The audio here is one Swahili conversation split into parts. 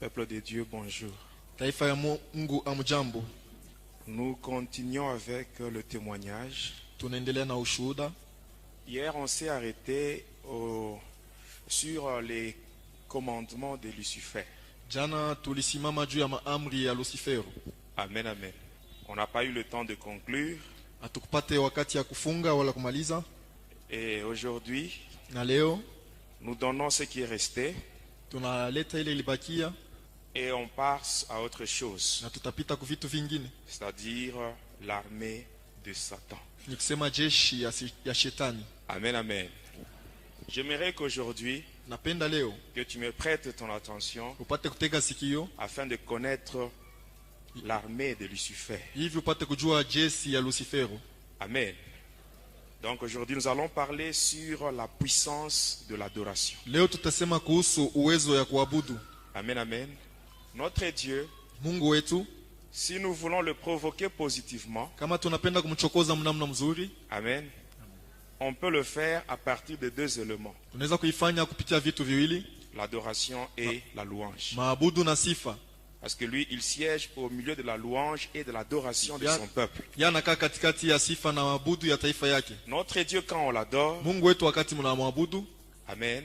Peuple de Dieu, bonjour. Taifa ya Mungu amjambo. Nous continuons avec le témoignage. Tunaendelea na ushuhuda. Hier, on s'est arrêté sur les commandements de Lucifer. Jana tulisimama juu ya maamri ya Lucifero. Amen, amen. On n'a pas eu le temps de conclure. Hatukupate wakati ya kufunga wala kumaliza. Et aujourd'hui, Na leo nous donnons ce qui est resté tunaleta ile ilibakia et on passe à autre chose, na tutapita ku vitu vingine. c'est-à-dire l'armée de Satan. Ni kusema jeshi ya shetani. Amen, amen. J'aimerais qu'aujourd'hui, Napenda leo que tu me prêtes ton attention upate kutega sikio afin de connaître l'armée de Lucifer. hivi upate kujua jeshi ya Lucifero. Amen. Donc aujourd'hui, nous allons parler sur la puissance de l'adoration. Leo tutasema kuhusu uwezo ya kuabudu. Amen, amen. Notre Dieu, Mungu wetu, si nous voulons le provoquer positivement, kama tunapenda kumchokoza mnamna mzuri, amen, on peut le faire à partir de deux éléments, tunaweza kuifanya kupitia vitu viwili, l'adoration et la louange. maabudu na sifa. Parce que lui, il siège au milieu de la louange et de l'adoration de son peuple. Yanakaa katikati ya sifa na maabudu ya taifa yake. Notre Dieu, quand on l'adore, Mungu wetu wakati mnamwabudu, amen,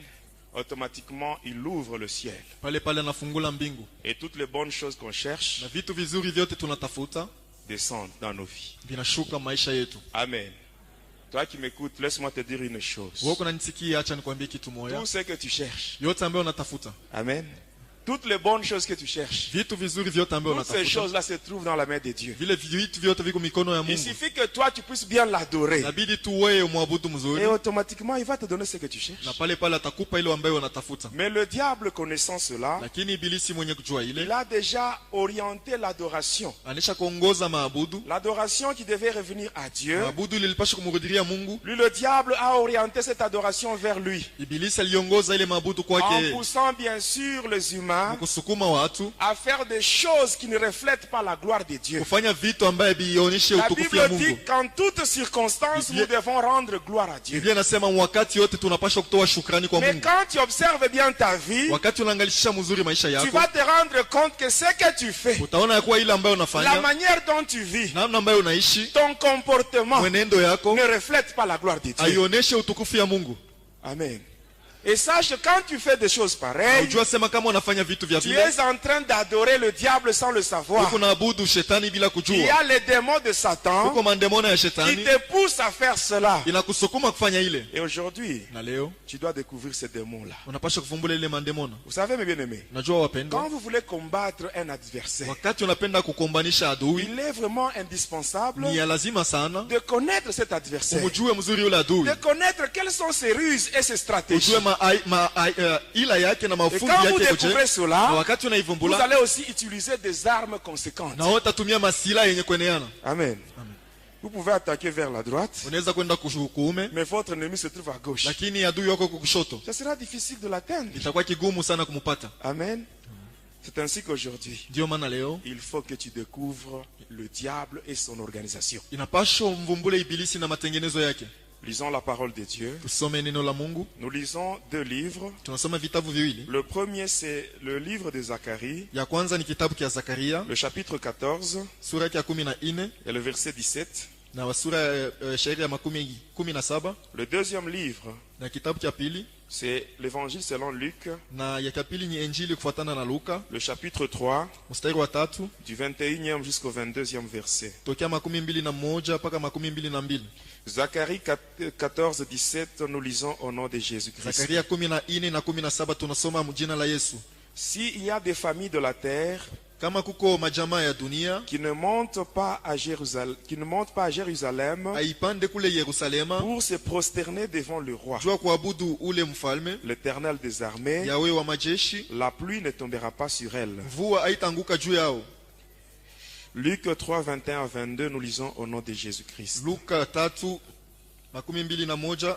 automatiquement, il ouvre le ciel. pale pale anafungula mbingu. Et toutes les bonnes choses qu'on cherche Na vitu vizuri vyote tunatafuta descendent dans nos vies. vinashuka maisha yetu. Amen. Toi qui m'écoutes, laisse-moi te dire une chose. Wewe unanisikia, acha nikwambie kitu moja. Tout ce que tu cherches, Yote ambayo unatafuta, amen, toutes les bonnes choses que tu cherches, vitu vizuri vyote ambayo toutes ces unatafuta, choses-là se trouvent dans la main de Dieu. vile vitu vyote viko mikono ya Il Mungu. suffit que toi tu puisses bien l'adorer. Inabidi tu wewe umwabudu Et mzuri, automatiquement, il va te donner ce que tu na cherches. pale pale atakupa ile ambayo unatafuta. Mais le diable, connaissant cela, Lakini ibilisi mwenye kujua il ile, a déjà orienté l'adoration. anisha kuongoza maabudu. L'adoration qui devait revenir à Dieu, Maabudu lilipaswa kumrudilia Mungu. lui, le diable a orienté cette adoration vers lui. Ibilisi aliongoza ile maabudu En kwake, poussant bien sûr les humains kusukuma watu à faire des choses qui ne reflètent pas la gloire de Dieu. kufanya vitu ambaye bionyeshe La utukufu Bible ya dit Mungu. qu'en toutes circonstances, nous devons rendre gloire à Dieu. Biblia inasema wakati yote tunapaswa kutoa shukrani kwa Mais Mungu. quand tu observes bien ta vie, Wakati unaangalisha mzuri maisha tu yako, vas te rendre compte que ce que tu fais, utaona ya kuwa ile ambayo la unafanya, manière dont tu vis, namna ambayo unaishi, ton comportement mwenendo yako ne reflète pas la gloire de Dieu. haioneshe utukufu ya Mungu. Amen. Et sache, quand tu fais des choses pareilles, Unajua sema kama unafanya vitu vya tu vile, es en train d'adorer le diable sans le savoir. uko naabudu shetani bila Il y kujua. a les démons de Satan Uko mandemona ya qui shetani te poussent à faire cela. inakusukuma kufanya ile. Et aujourd'hui, Na leo tu dois découvrir ces démons-là. unapaswa kuvumbula ile mandemona. Vous savez, mes bien-aimés, Unajua quand wapendwa, vous voulez combattre un adversaire, wakati unapenda kukombanisha adui, il est vraiment indispensable ni ya lazima sana de connaître cet adversaire, umjue mzuri yule adui, de connaître quelles sont ses ruses et ses stratégies. ujue ila yake na Et mafundi quand vous yake découvrez koje. Na cela, wakati vous unaivumbula, allez aussi utiliser des armes conséquentes. na wewe utatumia masila yenye kueneana. Amen. Vous pouvez attaquer vers la droite, Unaweza kwenda kuume, mais votre ennemi se trouve à gauche. lakini adui yako kwa kushoto, Ce sera difficile de l'atteindre. itakuwa kigumu sana kumupata. Amen. C'est ainsi qu'aujourd'hui, Ndio maana leo il faut que tu découvres le diable et son organisation. inapaswa mvumbule ibilisi na matengenezo yake. Lisons la parole de Dieu. Tusome neno la Mungu. Nous lisons deux livres. Tunasoma vitabu viwili. Le premier, c'est le livre de Zacharie, Ya kwanza ni kitabu cha Zakaria le chapitre 14 sura ya 14 et le verset 17. na sura ya shairi ya 17, Le deuxième livre, na kitabu cha pili c'est l'évangile selon Luc, na ya pili ni Injili kufuatana na Luka le chapitre 3, mstari wa 3 du 21e jusqu'au 22e verset. tokea 21 mpaka 22. Zacharie 14, 17, nous lisons au nom de Jésus-Christ. Zakaria 14 na 17 tunasoma mjina la Yesu. S'il y a des familles de la terre Kama kuko majamaa ya dunia qui ne montent pas à Jérusalem aipande kule Yerusalema pour se prosterner devant le roi, jua kuabudu ule mfalme l'Éternel des armées, Yawe wa majeshi, la pluie ne tombera pas sur elle. mvua haitanguka juu yao. Luc 3, 21 à 22, nous lisons au nom de Jésus-Christ. Luka 3:21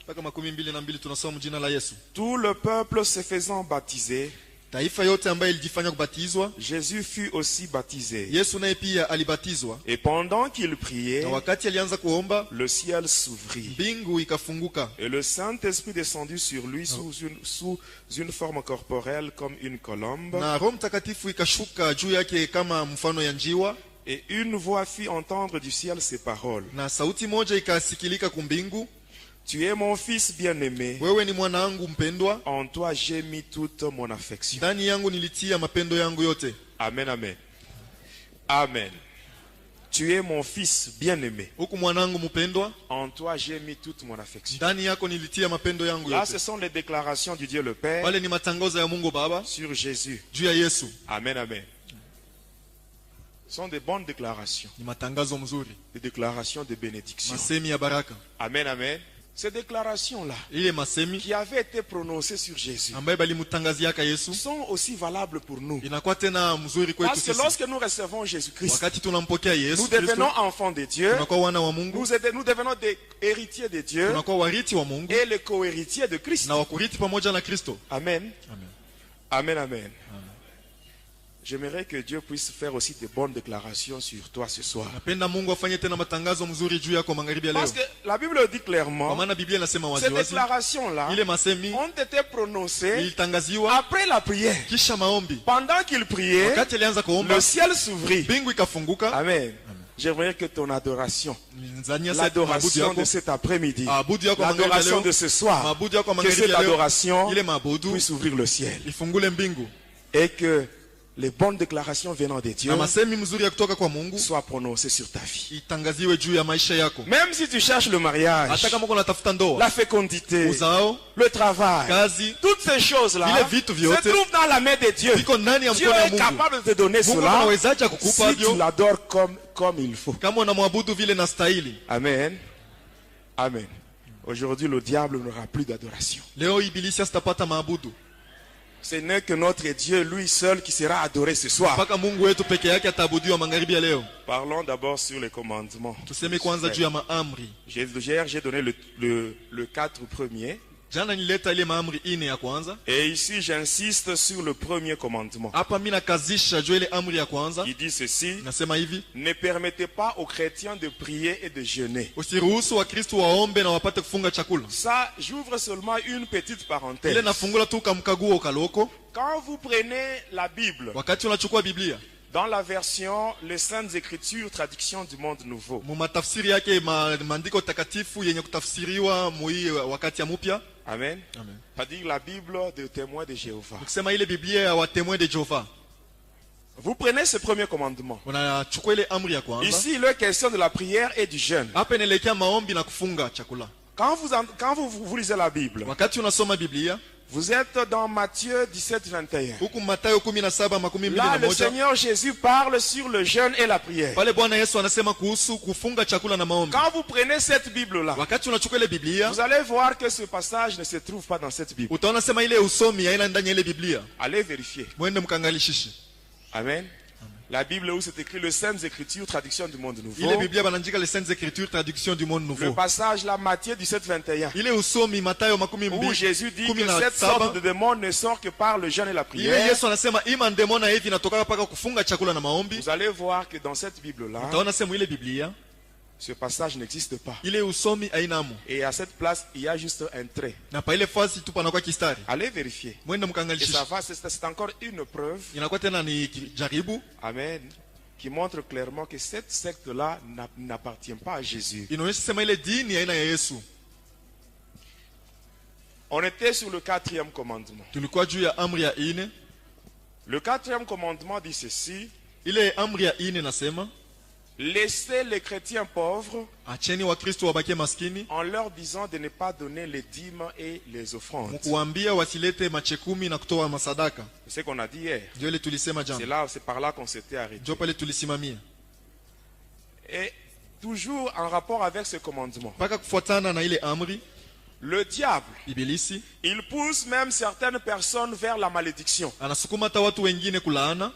mpaka 22 tunasoma mjina la Yesu. Tout le peuple se faisant baptiser taifa yote ambayo ilijifanya kubatizwa, Jésus fut aussi baptisé. Yesu naye pia alibatizwa. Et pendant qu'il priait, Na wakati alianza kuomba, le ciel s'ouvrit. mbingu ikafunguka, Et le Saint-Esprit descendit sur lui sous une forme corporelle comme une colombe. na Roho Mtakatifu ikashuka juu yake kama mfano ya njiwa, Et une voix fit entendre du ciel ces paroles. na sauti moja ikasikilika kumbingu: Tu es mon fils bien-aimé. wewe ni mwanangu mpendwa, En toi j'ai mis toute mon affection. ndani yangu nilitia mapendo yangu yote. Amen, amen. Amen. Tu es mon fils bien-aimé. Huku mwanangu mpendwa, En toi j'ai mis toute mon affection. ndani yako nilitia mapendo yangu Là, ce yote. sont les déclarations du Dieu le Père Pale ni matangazo ya Mungu Baba sur Jésus. juu ya Yesu. Amen, amen. Ce sont des bonnes déclarations. Ni matangazo mzuri, Des déclarations de bénédiction. masemi ya baraka. Amen, amen. Ces déclarations-là, Ile masemi qui avaient été prononcées sur Jésus, ambaye balimtangaziaka Yesu sont aussi valables pour nous. inakuwa tena mzuri kwetu Parce que sisi. lorsque nous recevons Jésus-Christ, Wakati tunampokea Yesu nous Kristo, devenons enfants de Dieu, tunakuwa wana wa Mungu, nous devenons des héritiers de Dieu tunakuwa wariti wa Mungu et les co-héritiers de Christ. na wakuriti pamoja na Kristo. Amen. Amen. Amen, amen. J'aimerais que Dieu puisse faire aussi de bonnes déclarations sur toi ce soir. Napenda Mungu afanye tena matangazo mzuri juu yako magharibi ya leo, Parce que la Bible dit kwa clairement, maana Biblia inasema ces wazi wazi, déclarations-là ile masemi ont été prononcées ilitangaziwa après la prière. kisha maombi. Pendant qu'il priait, Wakati alianza kuomba, le ciel s'ouvrit. mbingu ikafunguka. Amen. J'aimerais que ton adoration, Nizania sasa maabudu l'adoration yako, de cet après-midi, maabudu yako magharibi ya l'adoration leo, de ce soir, maabudu yako que magharibi cette ya leo, adoration ile maabudu puisse ouvrir le ciel. ifungule mbingu, Et que les bonnes déclarations venant de Dieu na masemi mzuri ya kutoka kwa Mungu soient prononcées sur ta vie. itangaziwe juu ya maisha yako. Même si tu cherches le mariage, Hata kama uko unatafuta ndoa, la fécondité, uzao, le travail, kazi, toutes ces choses-là vile vitu se vyote trouvent dans la main de Dieu. viko ndani ya Dieu mkono ya est Mungu. capable de te donner Mungu cela anawezaje kukupa si tu hivyo l'adores comme il faut. kama unamwabudu vile na stahili? Amen. Amen. Aujourd'hui, le diable n'aura plus d'adoration. Leo ibilisi asitapata maabudu, Ce n'est que notre Dieu, lui seul, qui sera adoré ce soir. mpaka Mungu wetu peke yake ataabudiwa magharibi ya leo. Parlons d'abord sur les commandements. Tuseme kwanza juu ya maamri. J'ai donné le 4 premier. Jana nileta ile maamri ine ya kwanza. Et ici, j'insiste sur le premier commandement. Hapa mimi nakazisha juu ile amri ya kwanza. Il dit ceci: Nasema hivi: ne permettez pas aux chrétiens de prier et de jeûner. usiruhusu Wakristo waombe na wapate kufunga chakula. Ça, j'ouvre seulement une petite Ile parenthèse. nafungula tu kamkaguo kaloko. Quand vous prenez la Bible, Wakati unachukua Biblia dans la version Les Saintes Écritures, traduction du Monde Nouveau, mu matafsiri yake maandiko takatifu yenye kutafsiriwa mui wakati ya mupya. Amen. Amen. C'est-à-dire la Bible des témoins de Jéhovah. Ukisema ile Biblia ya watemwe de Jehova, Vous prenez ce premier commandement. unachukua ile amri ya kwanza. Ici, il est question de la prière et du jeûne. Hapa inaelekea maombi na kufunga chakula. Quand vous lisez la Bible, Wakati unasoma Biblia, vous êtes dans Matthieu 17, 21. huku Mathayo 17:21, Là, le Seigneur Jésus parle sur le jeûne et la prière. pale Bwana Yesu anasema kuhusu kufunga chakula na maombi. Quand vous prenez cette Bible-là, Wakati unachukua ile Biblia, vous allez voir que ce passage ne se trouve pas dans cette Bible. utaona sema ile usomi haina ndani ya ile Biblia. Allez vérifier. Mwende mkangalishishe. Amen. La Bible où c'est écrit les Saintes Écritures, traduction du Monde Nouveau. Ile Biblia banandika les Saintes Écritures, traduction du Monde Le Nouveau. passage là, Matthieu 17, 21. Ile usomi Mathayo Où Jésus dit que 17:17, cette sorte de démon ne sort que par le jeûne et la ile prière. Yesu anasema ima ndemona hivi inatoka paka kufunga chakula na maombi. Vous allez voir que dans cette Bible-là, Utaona sema ile Biblia, ce passage n'existe pas. ile usomi hainamo. Et à cette place, il y a juste un trait. Na pa ile fasi tu panakuwa kistari. Allez vérifier. Mwende Et mkangalishishe. ça va, c'est encore une preuve, Inakuwa tena ni jaribu, amen, qui montre clairement que cette secte-là n'appartient pas à Jésus. inaonyesha sema ile dini haina ya Yesu. On était sur le 4e commandement. Tulikuwa juu ya amri ya ine. Le 4e commandement dit ceci: Ile amri ya ine nasema, laissez les chrétiens pauvres acheni Wakristo wabakie maskini, en leur disant de ne pas donner les dîmes et les offrandes. mkuambia wasilete machekumi na kutoa masadaka. C'est ce qu'on a dit hier. Ndio ile tulisema jana. C'est par là qu'on s'était arrêté. Ndio pale tulisimamia. Et toujours en rapport avec ce commandement, Paka kufuatana na ile amri, le diable, ibilisi il pousse même certaines personnes vers la malédiction. anasukuma hata watu wengine kulaana.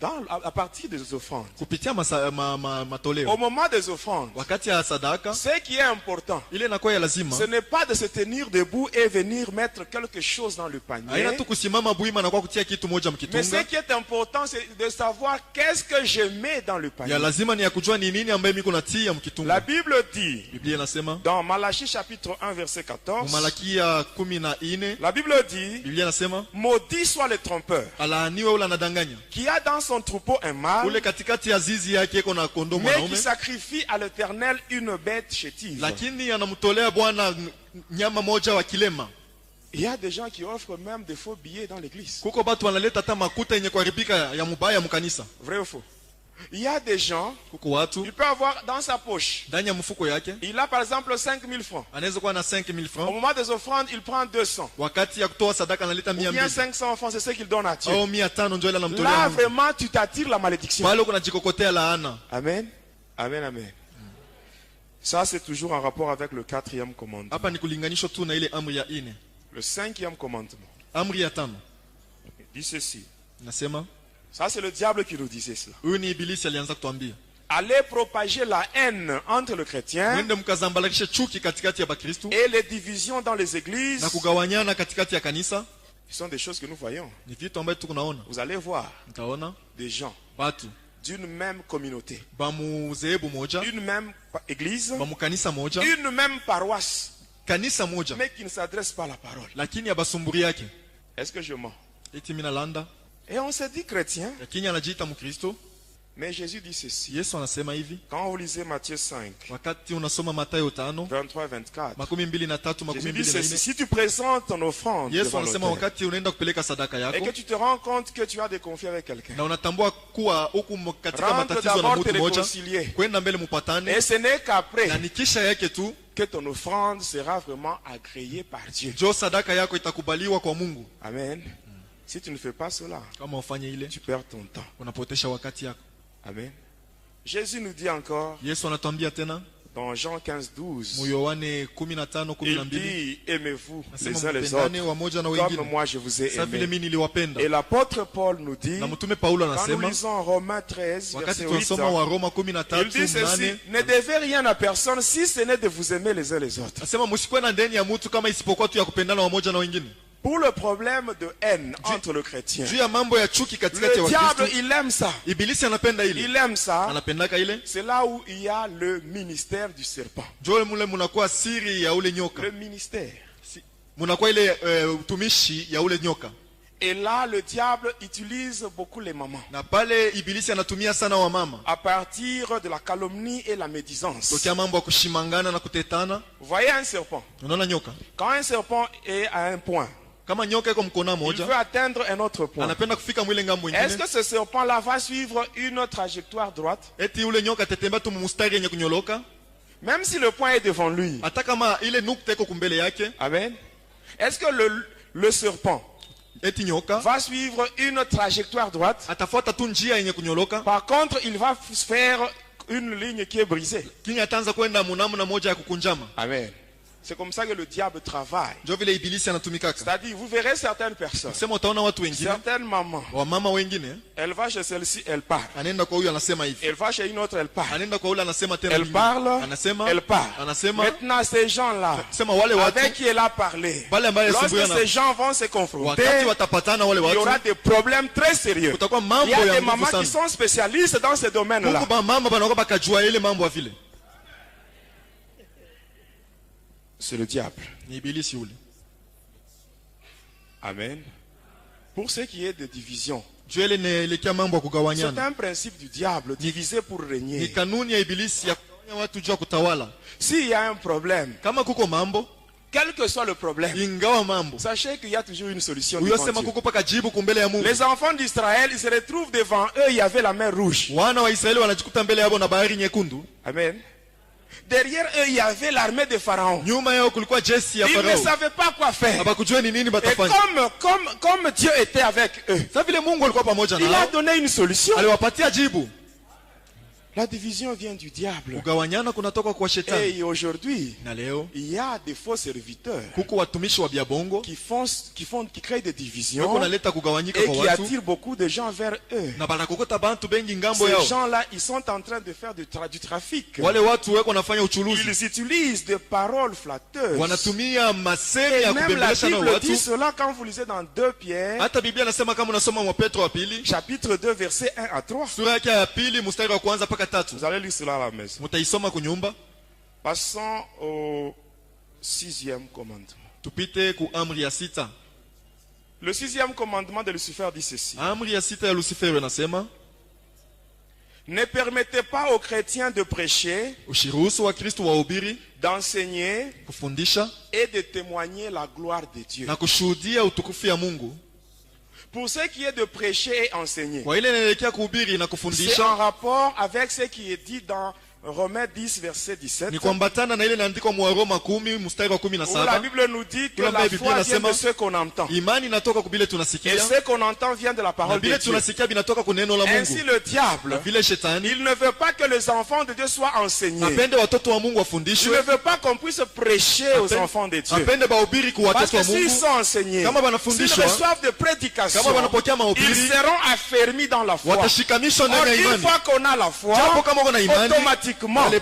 à partir des offrandes. kupitia matoleo. Au moment des offrandes, Wakati ya sadaka ce qui est important, ile inakuwa ya lazima. ce n'est pas de se tenir debout et venir mettre quelque chose dans le panier. Haina tu kusimama buima na kwa kutia kitu moja Mais ce mkitunga. qui est important, c'est de savoir qu'est-ce que je mets dans le panier. Ya lazima ni ya kujua ni nini ambaye miko natia La mkitunga. Bible dit, Biblia inasema dans Malachie chapitre 1 verset 14, Malakia 14, la Bible dit, Biblia inasema maudit soit le trompeur alaaniwe ule anadanganya. qui a dans son troupeau un mâle, Ule katikati ya zizi yake iko na kondoo mais qui mwanaume, sacrifie à l'Éternel une bête chétive. lakini anamtolea Bwana nyama moja wa kilema. Il y a des gens qui offrent même des faux billets dans l'église. Kuko batu wanaleta hata makuta yenye kuharibika ya mubaya mkanisa. Vrai ou faux? Il y a des gens, Kuko watu il peut avoir dans sa poche, ndani ya mfuko yake il a par exemple 5000 francs. anaweza kuwa na 5000 Au francs, moment des offrandes, il prend 200. wakati ya kutoa sadaka analeta Ou bien 200 500 francs, c'est ce qu'il donne à Dieu. au 500 ndio ile anamtolea Là, Mungu. vraiment, tu t'attires la malédiction. Pale kuna jikokotea laana. Amen. Amen, amen. Ça, c'est toujours en rapport avec le 4e commandement. Hapa ni kulinganisho tu na ile amri ya 4. Le 5e commandement. Amri ya 5 Dit ceci. nasema, Ça, c'est le diable qui nous disait cela. huyu ni ibilisi alianza kutuambia, Allez propager la haine entre le chrétien mwende mkazambalikishe chuki katikati ya Bakristo et les divisions dans les églises. na kugawanyana katikati ya kanisa. Ce sont des choses que nous voyons. Ni vitu ambavyo tukunaona. Vous allez voir Mtaona des gens watu d'une même communauté, bamuzehebu moja, d'une même église, bamukanisa moja, une même paroisse, kanisa moja, mais qui ne s'adressent pas à la parole. lakini abasumburi yake Est-ce que je mens? eti mina landa, Et on se dit chrétien, lakini anajiita Mkristo. mais Jésus dit ceci. Yesu anasema hivi, Quand vous lisez Matthieu 5, wakati unasoma Mathayo 5 23 24, 23 Jésus dit ceci. 24, Si tu présentes ton offrande Yesu devant anasema l'autel, wakati unaenda kupeleka sadaka et yako que tu te rends compte que tu as des conflits avec quelqu'un, na unatambua kuwa huku katika rentre matatizo na d'abord te mtu moja, réconcilier. kwenda mbele mupatane, Et ce n'est qu'après na ni kisha yake tu que ton offrande sera vraiment agréée par Dieu. jo sadaka yako itakubaliwa kwa Mungu. Amen. Si tu ne fais pas cela, Kama ufanye ile, tu perds ton temps. unapotesha wakati yako. Amen. Jésus nous dit encore Yesu anatuambia tena dans Jean 15, 12, Yohane 15, il 12, dit, aimez-vous nasema les uns les mpendane autres wamoja na comme wengine moi je vous ai sa vile aimé. mimi niliwapenda. Et l'apôtre Paul nous dit, Na mtume Paulo quand nous anasema lisons Romains 13, wakati verset 8, tunasoma wa Roma il dit 13 ceci, 8, ne devez rien à personne si ce n'est de vous aimer les uns les autres. nasema msikuwe na ndani ya mtu kama isipokuwa tu ya kupendana wamoja na wengine. Pour le problème de haine entre le chrétien, Juu ya mambo ya chuki katikati ya le diable, Wakristo, il aime ça. ibilisi anapenda ile, Il aime ça. anapendaka ile. C'est là où il y a le ministère du serpent. Jo mule munakuwa siri ya ule nyoka, Le ministère. munakuwa ile utumishi ya ule nyoka, Et là, le diable utilise beaucoup les mamans. na pale ibilisi anatumia sana wamama À partir de la calomnie et la médisance. tokea mambo ya kushimangana na kutetana. Vous voyez un serpent. Unaona nyoka, Quand un serpent est à un point, kama nyoka iko mkona il moja, veut atteindre un autre point. anapenda kufika mwile ngambo Est-ce ingine, que ce serpent-là va suivre une trajectoire droite? eti ule nyoka atatembea tu mustari yenye kunyoloka, Même si le point est devant lui. hata kama ile nukta iko kumbele yake. Amen. Est-ce que le serpent Eti nyoka va suivre une trajectoire droite? atafuata tu njia yenye kunyoloka, Par contre, il va faire une ligne qui est brisée. kini ataanza kwenda munamna moja ya kukunjama. Amen. C'est comme ça que le diable travaille. Ndio vile ibilisi anatumikaka. C'est-à-dire, vous verrez certaines personnes, Sema utaona watu wengine, certaines mamans, wamama wengine, elle va chez celle-ci, elle parle. anaenda kwa huyu anasema hivi, Elle va chez une autre, elle parle. anaenda kwa ule anasema tena Elle hivi, parle, anasema elle parle. anasema Maintenant, ces gens-là, sema wale watu avec qui elle a parlé, wale ambao lorsque yasumbuana, ces gens vont se confronter, wakati watapatana wale il y aura watu, des problèmes très sérieux. kutakuwa Il mambo y a ya des nguvu mamans sana. qui sont spécialistes dans ce domaine-là. Huko ba mama banakuwa bakajua ile mambo ya vile. C'est le diable. Ni ibilisi ule. Amen. Pour ce qui est de division, Juu ile ni ile mambo ya c'est kugawanyana. un principe du diable, diviser pour Ni régner. kanuni ya ibilisi ya kugawanya watu juu ya kutawala. S'il y a un problème, Kama kuko mambo, quel que soit le problème, ingawa mambo, sachez qu'il y a toujours une solution. huyo devant sema Dieu. kuko paka jibu kumbele ya Mungu. Les enfants d'Israël, ils se retrouvent devant eux, il y avait la mer rouge. Wana wa Israeli wanajikuta mbele yao na bahari nyekundu. Amen. Derrière eux, il y avait l'armée de Pharaon. Nyuma yao kulikuwa jeshi ya Ils ne Farao. savaient pas quoi faire. Habakujua ni nini Et batafanya. comme Dieu était avec eux, Sasa vile Mungu alikuwa pamoja il a nao, donné une solution. aliwapatia jibu. La division vient du diable. Kugawanyana kunatoka kwa shetani. Et aujourd'hui, Na leo il y a des faux serviteurs kuko watumishi wa biabongo qui créent des divisions wako naleta kugawanyika et kwa qui watu attirent beaucoup de gens vers eux. na banakokota bantu bengi ngambo yao. Ces gens-là, ils sont en train de faire du trafic. Wale watu weko nafanya uchuluzi. Ils utilisent des paroles flatteuses. Wanatumia masemi Et ya même la kubembelesha na Bible dit watu. cela quand vous lisez dans 2 Pierre, Hata Biblia nasema kama unasoma wa Petro wa pili, chapitre 2, versets 1 à 3. sura yake ya pili mstari wa kwanza mpaka 3. Vous allez lire cela à la maison. Mutaisoma kunyumba. Passons au 6e commandement. Tupite ku amri ya 6. Le 6e commandement de Lucifer dit ceci. Amri ya 6 ya Lucifer inasema, ne permettez pas aux chrétiens de prêcher, ushiruhusu wa Kristo wahubiri, d'enseigner kufundisha et de témoigner la gloire de Dieu. na kushuhudia utukufu ya Mungu. Pour ce qui est de prêcher et enseigner, Kwa ile inaelekea kuhubiri na c'est kufundisha en rapport avec ce qui est dit dans Romains 10, verset 17. ni kuambatana na ile inaandikwa mu Roma 10 mstari wa Où la 17. Bible nous dit que Kula la Biblia foi vient inasema, de ce qu'on entend. Imani inatoka kubile Et tunasikia ce qu'on entend vient de la na parole de bile Dieu. tunasikia binatoka kuneno la Ainsi Mungu. le diable, Vile shetani il ne veut pas que les enfants de Dieu soient enseignés. apende watoto wa Mungu Il wafundishwe, ne veut pas qu'on puisse prêcher aux enfants de Dieu. apende bahubiri kwa Parce watoto que wa s'ils Mungu. sont enseignés, Kama s'ils wanafundishwa, reçoivent de prédications, kama wanapokea ils mahubiri, seront affermis dans la foi. watashikamishwa Or, ndani ya une imani. fois qu'on a la foi, Japo kama uko na imani, automatiquement,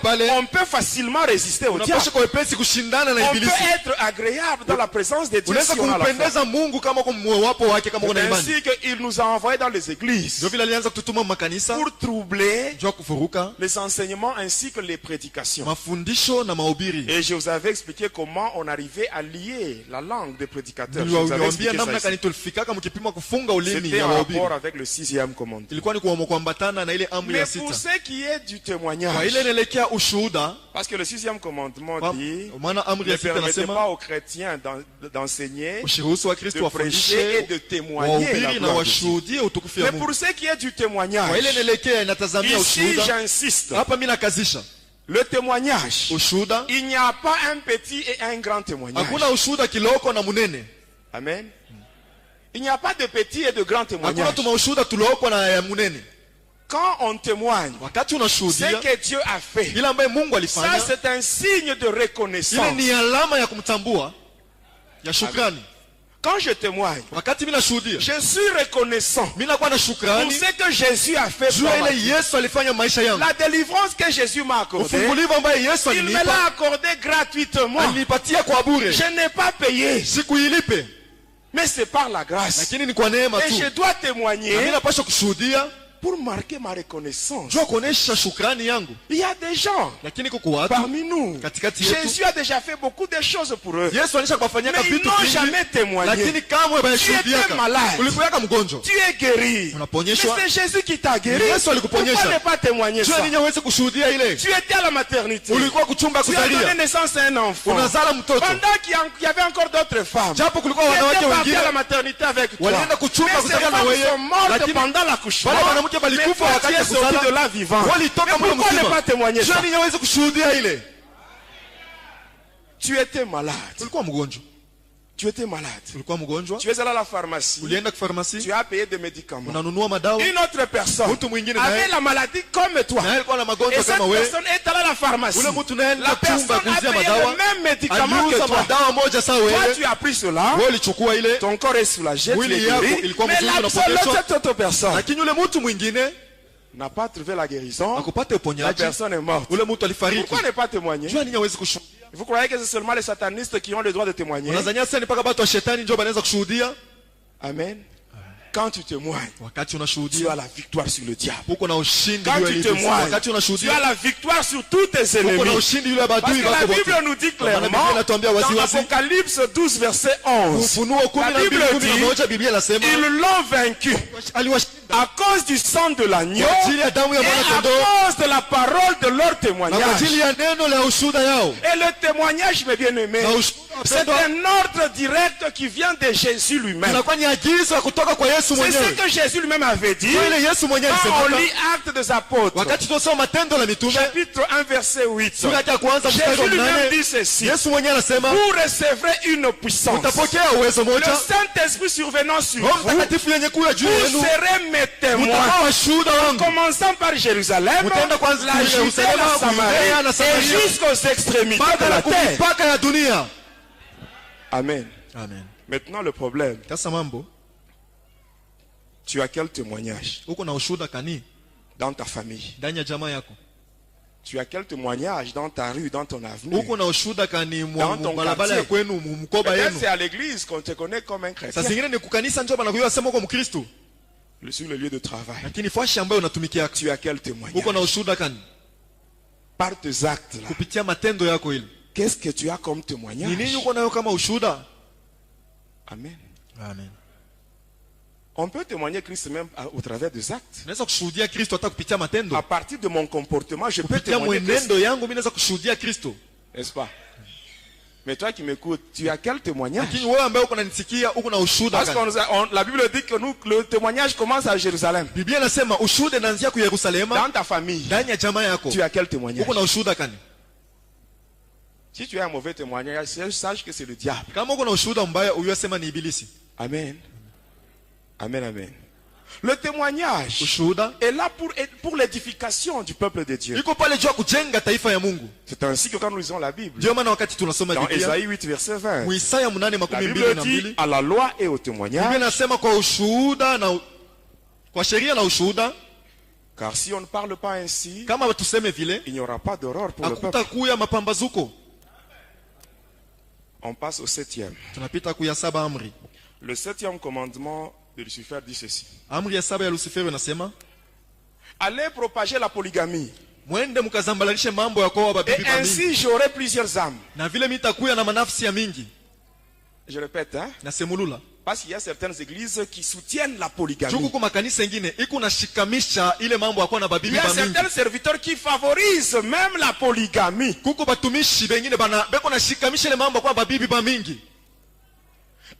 pale, on peut facilement résister au diable. unapaswa kwa wepesi kushindana na On peut ibilisi. être agréable dans la présence de Dieu Unaweza si on a la foi. kumpendeza Mungu kama uko mwapo wake, kama uko na C'est imani. ainsi qu'il nous a envoyés dans les églises Ndio vile alianza kututuma makanisa pour troubler jua kufuruka les enseignements ainsi que les prédications. mafundisho na mahubiri. Et je vous avais expliqué comment on arrivait à lier la langue des prédicateurs. Je vous avais Niliwaambia expliqué namna ça kani ici. tulifikaka mkipima kufunga ulimi C'était ya en wahubiri. rapport avec le 6e commandement. Ilikuwa ni kuambatana na ile amri Mais ya pour 6. ce qui est du Kwa témoignage, ile inaelekea ushuhuda, parce que le 6e commandement kwa dit, maana amri ne ya 6 permettez inasema pas aux chrétiens d'enseigner, ushiruhusu wa de Kristo prêcher et de wafundishe, témoigner la wahubiri na gloire de Dieu. washuhudie utukufu ya Mais Mungu. pour ce qui est du Kwa ile témoignage, inaelekea inatazamia ici ushuhuda. j'insiste, Hapa mimi nakazisha le témoignage, ushuhuda. il n'y a pas un petit et un grand témoignage. Hakuna ushuhuda kiloko na munene. Amen. Il n'y a pas de petit et de grand Hakuna témoignage. tuma ushuhuda tuloko na ya munene. Quand on témoigne, Wakati ce unashuhudia que Dieu a fait, ile ambaye Mungu ça alifanya, c'est un signe de ile reconnaissance. ni alama ya kumtambua, ya shukrani. Quand je témoigne, Wakati mimi nashuhudia, je suis reconnaissant mimi nakuwa na pour shukrani ce que Jésus a fait juu pour ya moi. ile Yesu alifanya maisha yangu. La délivrance que Jésus m'a accordée, Ufungulivu ambaye Yesu il me l'a alinipa, accordé gratuitement. alinipatia kwa bure. Je n'ai pas payé, Sikuilipe, mais c'est par la grâce. lakini ni kwa neema Et tu. je dois Na témoigner mimi napaswa kushuhudia pour marquer ma reconnaissance. juu ya kuonesha shukrani yangu. Il y a des gens Lakini kuko watu parmi nous, katikati yetu, Jésus a déjà fait beaucoup de choses pour eux. Yesu alisha kuwafanyia Mais ils vitu n'ont vingi, jamais témoigné. lakini kamwe Tu bayashuhudiaka. étais malade. Ulikuwa mgonjwa, Tu es guéri. Mais unaponyeshwa. c'est Jésus qui t'a guéri. Yesu alikuponyesha. Pourquoi ne pas témoigner Juu ça? ya nini hawezi kushuhudia ile? Tu étais à la maternité. Ulikuwa kuchumba Tu as donné kuzalia, naissance à un enfant. unazala mtoto. Pendant qu'il y avait encore d'autres femmes. Japo kulikuwa Qui wanawake étaient partis wengine à la maternité avec toi. walienda kuchumba Mais ces kuzalia na femmes wewe, sont mortes lakini pendant l'accouchement. wale wanawake Mais walikufa toi, tu wakati es ya sorti kuzala. de là vivant. Walitoka Mais mle pourquoi ne mzima. pas témoigner Juu ya ça? nini hawezi kushuhudia ile? Tu étais malade. Ulikuwa mgonjwa, Tu étais malade. ulikuwa mgonjwa, Tu es allé à la pharmacie. ulienda kwa farmasi, Tu as payé des médicaments. unanunua madawa. Une autre personne Mtu mwingine avait naye la maladie comme toi. na yeye alikuwa na Et magonjwa cette kama wewe. personne est allée à la pharmacie. Ule mtu naye La personne chumba a kuuzia payé madawa, le même médicament que aliuza toi. madawa moja sawa Toi, wewe. tu as pris cela. Wewe ulichukua ile, Ton corps est soulagé. Tu Mwili es yako guéri. ilikuwa Mais mzuri, l'absence unaponyeshwa. de cette autre personne lakini yule mtu mwingine n'a pas trouvé la guérison. akupate La uponyaji. personne est morte. Ule mtu alifariki. Pourquoi ne pas témoigner? Jua nini hawezi kushuhudia? Vous croyez que c'est seulement les satanistes qui ont le droit de témoigner? Unazania sasa ni mpaka watu wa shetani ndio wanaweza kushuhudia? Amen. Quand tu témoignes, Wakati tu as unashuhudia la victoire sur le diable. uko na ushindi Quand juu ya tu ibilisi. témoignes, Wakati tu as unashuhudia la victoire sur tous tes uko na ennemis. ushindi yule Parce adui que la wako Bible wote. nous dit Kwa maana clairement, Biblia inatuambia dans waziwazi, Apocalypse 12, verset 11, Ufunuo la Bible 12:11 Biblia inasema ils l'ont vaincu aliwashinda à cause du sang de l'agneau kwa ajili ya damu ya et mwana à kondoo cause de la parole de leur na kwa témoignage. ajili ya neno la ushuhuda yao. Et le témoignage, mes bien-aimés, Na ushuhuda c'est wapendwa, un ordre direct qui vient de Jésus lui-même. inakuwa ni agizo ya kutoka kwa Yesu C'est ce mwenyewe. que Jésus lui-même avait dit. Kwa ile Yesu mwenyewe Quand on alisema lit Actes des Apôtres, wakati tunasoma Matendo la Mitume chapitre 1, verset 8, sura ya kwanza mstari Jésus wa lui-même 8, dit ceci: Yesu mwenyewe anasema vous recevrez une puissance. utapokea uwezo Le moja, Saint-Esprit survenant sur Roho vous, Mtakatifu yenye kuja juu vous yenu, serez mes témoins. mutakuwa washuhuda wangu. Commençant par Jérusalem, Mutaenda kwanza la Judée, Yerusalemu, la Judea na Samarie, et Samaria. jusqu'aux extrémités de Mpaka la na terre. mpaka ya dunia. Amen. Amen. Maintenant, le problème, Sasa mambo, tu as quel témoignage uko na ushuhuda kani dans ta famille? ndani ya jamaa yako? Tu as quel témoignage dans ta rue, dans ton avenue? Uko na ushuhuda kani Dans ton barabara ya quartier. kwenu, mkoba Peut-être yenu? c'est à l'église qu'on te connaît comme un Sasa chrétien. zingine ni kukanisa njoo banakuwa sema uko Mkristo, Sur le lieu de travail, lakini fashi ambayo unatumikia tu as quel uko témoignage? na ushuhuda kani? Par tes actes là, Kupitia matendo yako ile. qu'est-ce que tu as comme Ni témoignage? nini uko nayo kama ushuhuda? Amen. Amen. On peut témoigner Christ même au travers des actes. Naweza kushuhudia Kristo hata kupitia matendo. À partir de mon comportement, je peux Kupitia témoigner Christ, mwenendo yangu mimi naweza kushuhudia Kristo. n'est-ce pas? Mais toi qui m'écoutes, tu as quel témoignage? Lakini wewe ambaye uko unanisikia uko na ushuhuda Parce gani? que la Bible dit que nous, le témoignage commence à Jérusalem. Biblia inasema ushuhuda unaanzia ku Yerusalemu, Dans ta famille, ndani ya jamaa yako. tu as quel témoignage? Uko na ushuhuda gani? Si tu as un mauvais témoignage, sache que c'est le diable. Kama uko na ushuhuda mbaya, uyosema ni ibilisi. Amen. Amen, amen. Le témoignage Ushuhuda est là pour l'édification du peuple de Dieu. iko pale juu ya kujenga taifa ya Mungu. C'est ainsi que quand nous lisons la Bible, Ndio maana wakati tunasoma dans Biblia, Ésaïe 8, verset 20, mu Isaya la Bible dit 8:22, à la loi et au Biblia témoignage, inasema kwa ushuhuda na kwa sheria na ushuhuda, car si on ne parle pas ainsi, kama tuseme vile, il n'y aura pas d'aurore pour le peuple. hakutakuya mapambazuko. On passe au 7e. Tunapita kuya 7 amri. Le 7e commandement de Lucifer dit ceci. Amri ya 7 ya Lucifer inasema, Allez propager la polygamie. mwende mkazambalarishe mambo ya kwa Et babibi ba mingi. ainsi j'aurai plusieurs âmes. Na vile mitakuya na manafsi ya mingi. Je répète, hein? Na semulula. Parce qu'il y a certaines églises qui soutiennent la polygamie. Chuku kwa makanisa mengine iko na shikamisha ile mambo ya kwa na Il babibi y a ba mingi. certains serviteurs qui favorisent même la polygamie. Kuko batumishi bengine bana beko na shikamisha ile mambo kwa babibi ba mingi.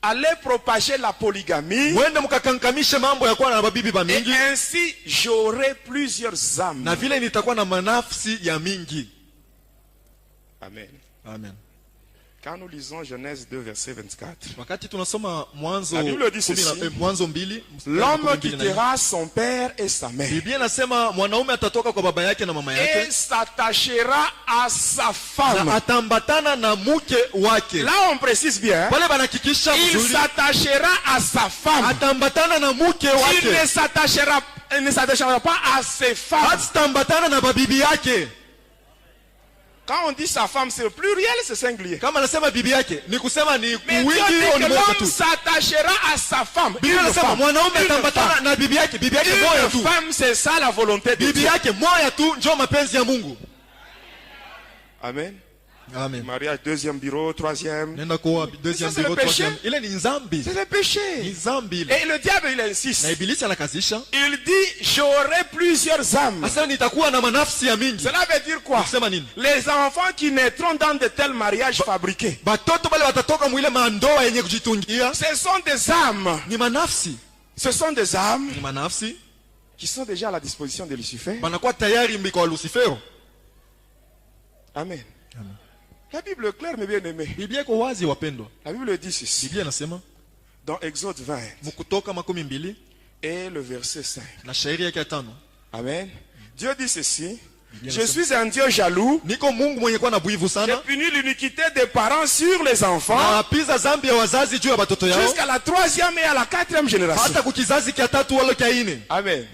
Allez propager la polygamie. Mwende mkakankamishe mambo ya kwa na babibi ba Et mingi. ainsi j'aurai plusieurs âmes. Na vile nitakuwa na manafsi ya mingi. Amen. Amen. Quand nous lisons Genèse 2, verset 24, Wakati tunasoma Mwanzo La Bible dit ceci. Mwanzo 2, l'homme quittera son père et sa mère Biblia inasema mwanaume atatoka kwa baba yake na mama et yake s'attachera à sa na femme. atambatana na mke wake. Là, on précise bien. Pale banahakikisha Il vizuri, s'attachera à sa femme. atambatana na mke Il wake. ne s'attachera pas à ses femmes. Hatatambatana na babibi yake. Quand on dit sa femme, c'est pluriel, c'est singulier. Kama anasema bibi yake ni kusema ni Mais Dieu wingi dit au que ni moja l'homme tu. s'attachera à sa femme. Biblia Une inasema femme. mwanaume Une atambatana femme. na bibi yake moja tu. Une femme, c'est ça la volonté de Bibi Dieu. yake moja tu ndio mapenzi ya Mungu. Amen. Amen. Mariage, deuxième bureau, troisième. Nenda kwa deuxième Ça, c'est bureau, le péché. troisième. Ile ni nzambi. C'est le péché. Ni zambi ile. Et le diable, il insiste. Na ibilisi anakazisha. Il dit, j'aurai plusieurs âmes. Sasa nitakuwa na manafsi ya mingi. Cela veut dire quoi? Kusema nini? Les enfants qui naîtront dans de tels mariages fabriqués, Batoto bale watatoka mwile mandoa yenye kujitungia. ce sont des âmes. Ni manafsi. Ce sont des âmes Ni manafsi. qui sont déjà à la disposition de Lucifer. Banakuwa tayari mbiko wa Lucifero. Amen. La Bible est claire, mes bien-aimés. Biblia iko wazi wapendwa. La Bible dit ceci. Biblia inasema Dans Exode 20 mkutoka 12 et le verset 5. na shairi yake ya 5. Amen. Dieu dit ceci. Bien Je sûr. suis un Dieu jaloux. Niko Mungu mwenye kuwa na buivu J'ai sana. puni l'iniquité des parents sur les enfants Na apiza zambi ya wazazi juu ya batoto yao. jusqu'à la 3e et à la 4e génération. Hata kukizazi kia 3 wala kia 4. Amen.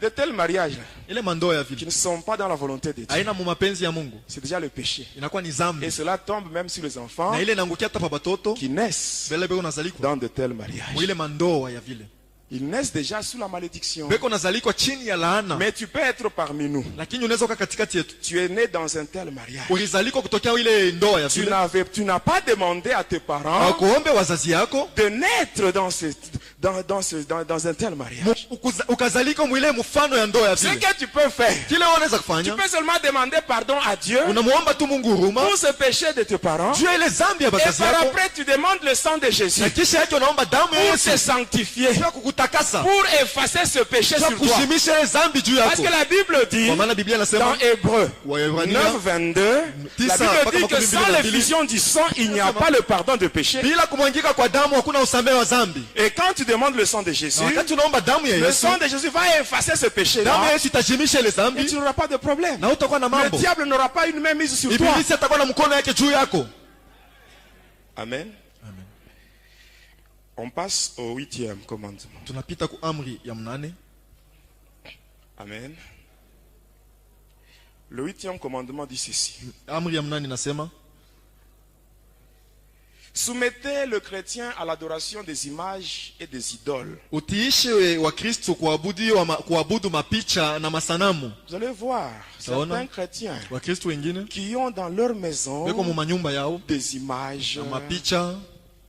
De tels mariages Ile mandoa ya qui vile ne sont pas dans la volonté de Dieu, haina mu mapenzi ya Mungu. c'est déjà le péché. Inakuwa ni zambi. Et cela tombe même sur les enfants Na ile inaangukia hata pa batoto qui naissent vile beko nazalikwa dans de tels mariages. mu ile mandoa ya vile. Ils naissent déjà sous la malédiction. Beko nazalikwa chini ya laana. Mais tu peux être parmi nous. Lakini unaweza kuwa katikati yetu. Tu es né dans un tel mariage. Ulizalikwa kutokea ile ndoa ya Tu vile. n'as pas demandé à tes parents Hawakuombe wazazi yako. de naître dans un tel mariage. Ukazalika mwile mfano ya ndoa ya Ce vile. que tu peux faire, Kile unaweza tu kufanya, peux seulement demander pardon à Dieu unamuomba tu Mungu huruma pour ce péché de tes parents. juu ya ile zambi ya Et bazazi par yako. après, tu demandes le sang de Jésus Na kisha yake unaomba damu ya pour Yesu se sanctifier. ya kukutakasa. kutakasa pour effacer ce péché juu ya sur toi. kushimisha zambi juu Parce yako. que la Bible dit, Kwa maana Biblia dans inasema Hébreu Waebrania 9:22, la Bible dit que sans l'effusion du sang, il n'y a pas le pardon de péché. bila kumwangika kwa damu hakuna usamehe wa zambi. Et quand tu demandes le sang de Jésus, Na wakati unaomba damu ya le Yesu, sang de Jésus va effacer ce damu péché-là ya Yesu itashimisha ile et zambi tu n'auras pas de problème. na utakuwa na Le mambo. diable n'aura pas une main mise sur toi. Ibilisi atakuwa na mkono yake juu yako. Amen. On passe au 8e commandement. Tunapita ku amri ya 8. Amen. Le 8e commandement dit ceci. Amri ya 8 inasema Soumettez le chrétien à l'adoration des images et des idoles. utiishe wa Kristo kuabudu mapicha na masanamu. Vous allez voir certains chrétiens Wa Kristo wengine qui ont dans leur maison weko mu manyumba yao des images na mapicha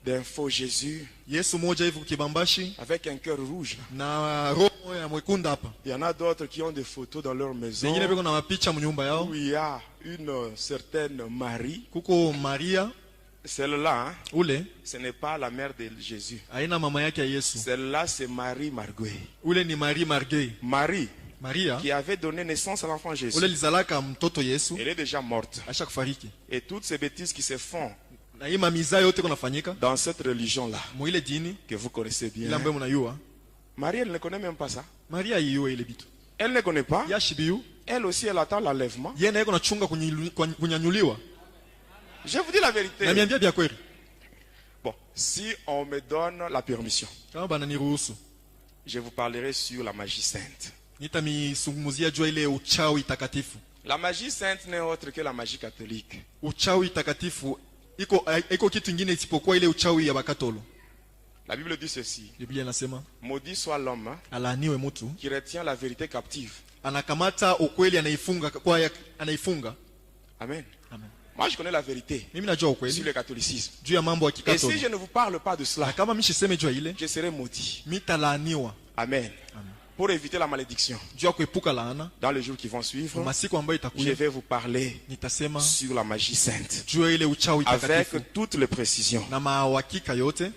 d'un faux Jésus Yesu moja hivi kibambashi avec un cœur rouge. na roho ya mwekunda hapa. Il y en a d'autres qui ont des photos dans leur maison Wengine weko na mapicha mnyumba yao. où il y a une certaine Marie. Kuko Maria Celle-là, hein, ule ce n'est pas la mère de Jésus. aina mama yake ya Yesu. Celle-là, c'est Marie Marguerite. Ule ni Marie Margei. Marie Maria qui avait donné naissance à l'enfant Jésus. ule lizalaka mtoto Yesu Elle est déjà morte. asha kufariki. Et toutes ces bêtises qui se font Na hii mamiza yote kunafanyika dans cette religion-là, mu ile dini que vous connaissez ile bien, ambayo mnayua. Marie, elle ne connaît même pas ça. Maria yiwe ile bitu. Elle ne connaît pas. Yashibiyu Elle aussi, elle attend l'enlèvement. yeye naye kunachunga kunyanyuliwa. Je vous dis la vérité. Na niambia bya kweli. Bon, si on me donne la permission, Kama bana niruhusu je vous parlerai sur la magie sainte. nitamisungumzia jua ile uchawi takatifu. La magie sainte n'est autre que la magie catholique. Uchawi takatifu iko kitu kingine isipokuwa ile uchawi ya Bakatolo. La Bible dit ceci. Biblia inasema Maudit soit l'homme alaaniwe mtu qui retient la vérité captive. anakamata ukweli anaifunga. Amen. Amen. Moi, je connais la vérité Mimi najua sur ukweli le catholicisme. juu ya mambo ya Et si Kikatolo. je ne vous parle pas de Na cela, kama mimi siseme jua ile, je serai maudit. mitalaaniwa Amen. Pour éviter la malédiction, juu ya kuepuka laana. dans les jours qui vont suivre, Masiku ambayo je itakuja vais vous parler nitasema sur la magie sainte. juu ya ile uchawi Avec takatifu toutes les précisions. na mawakika yote.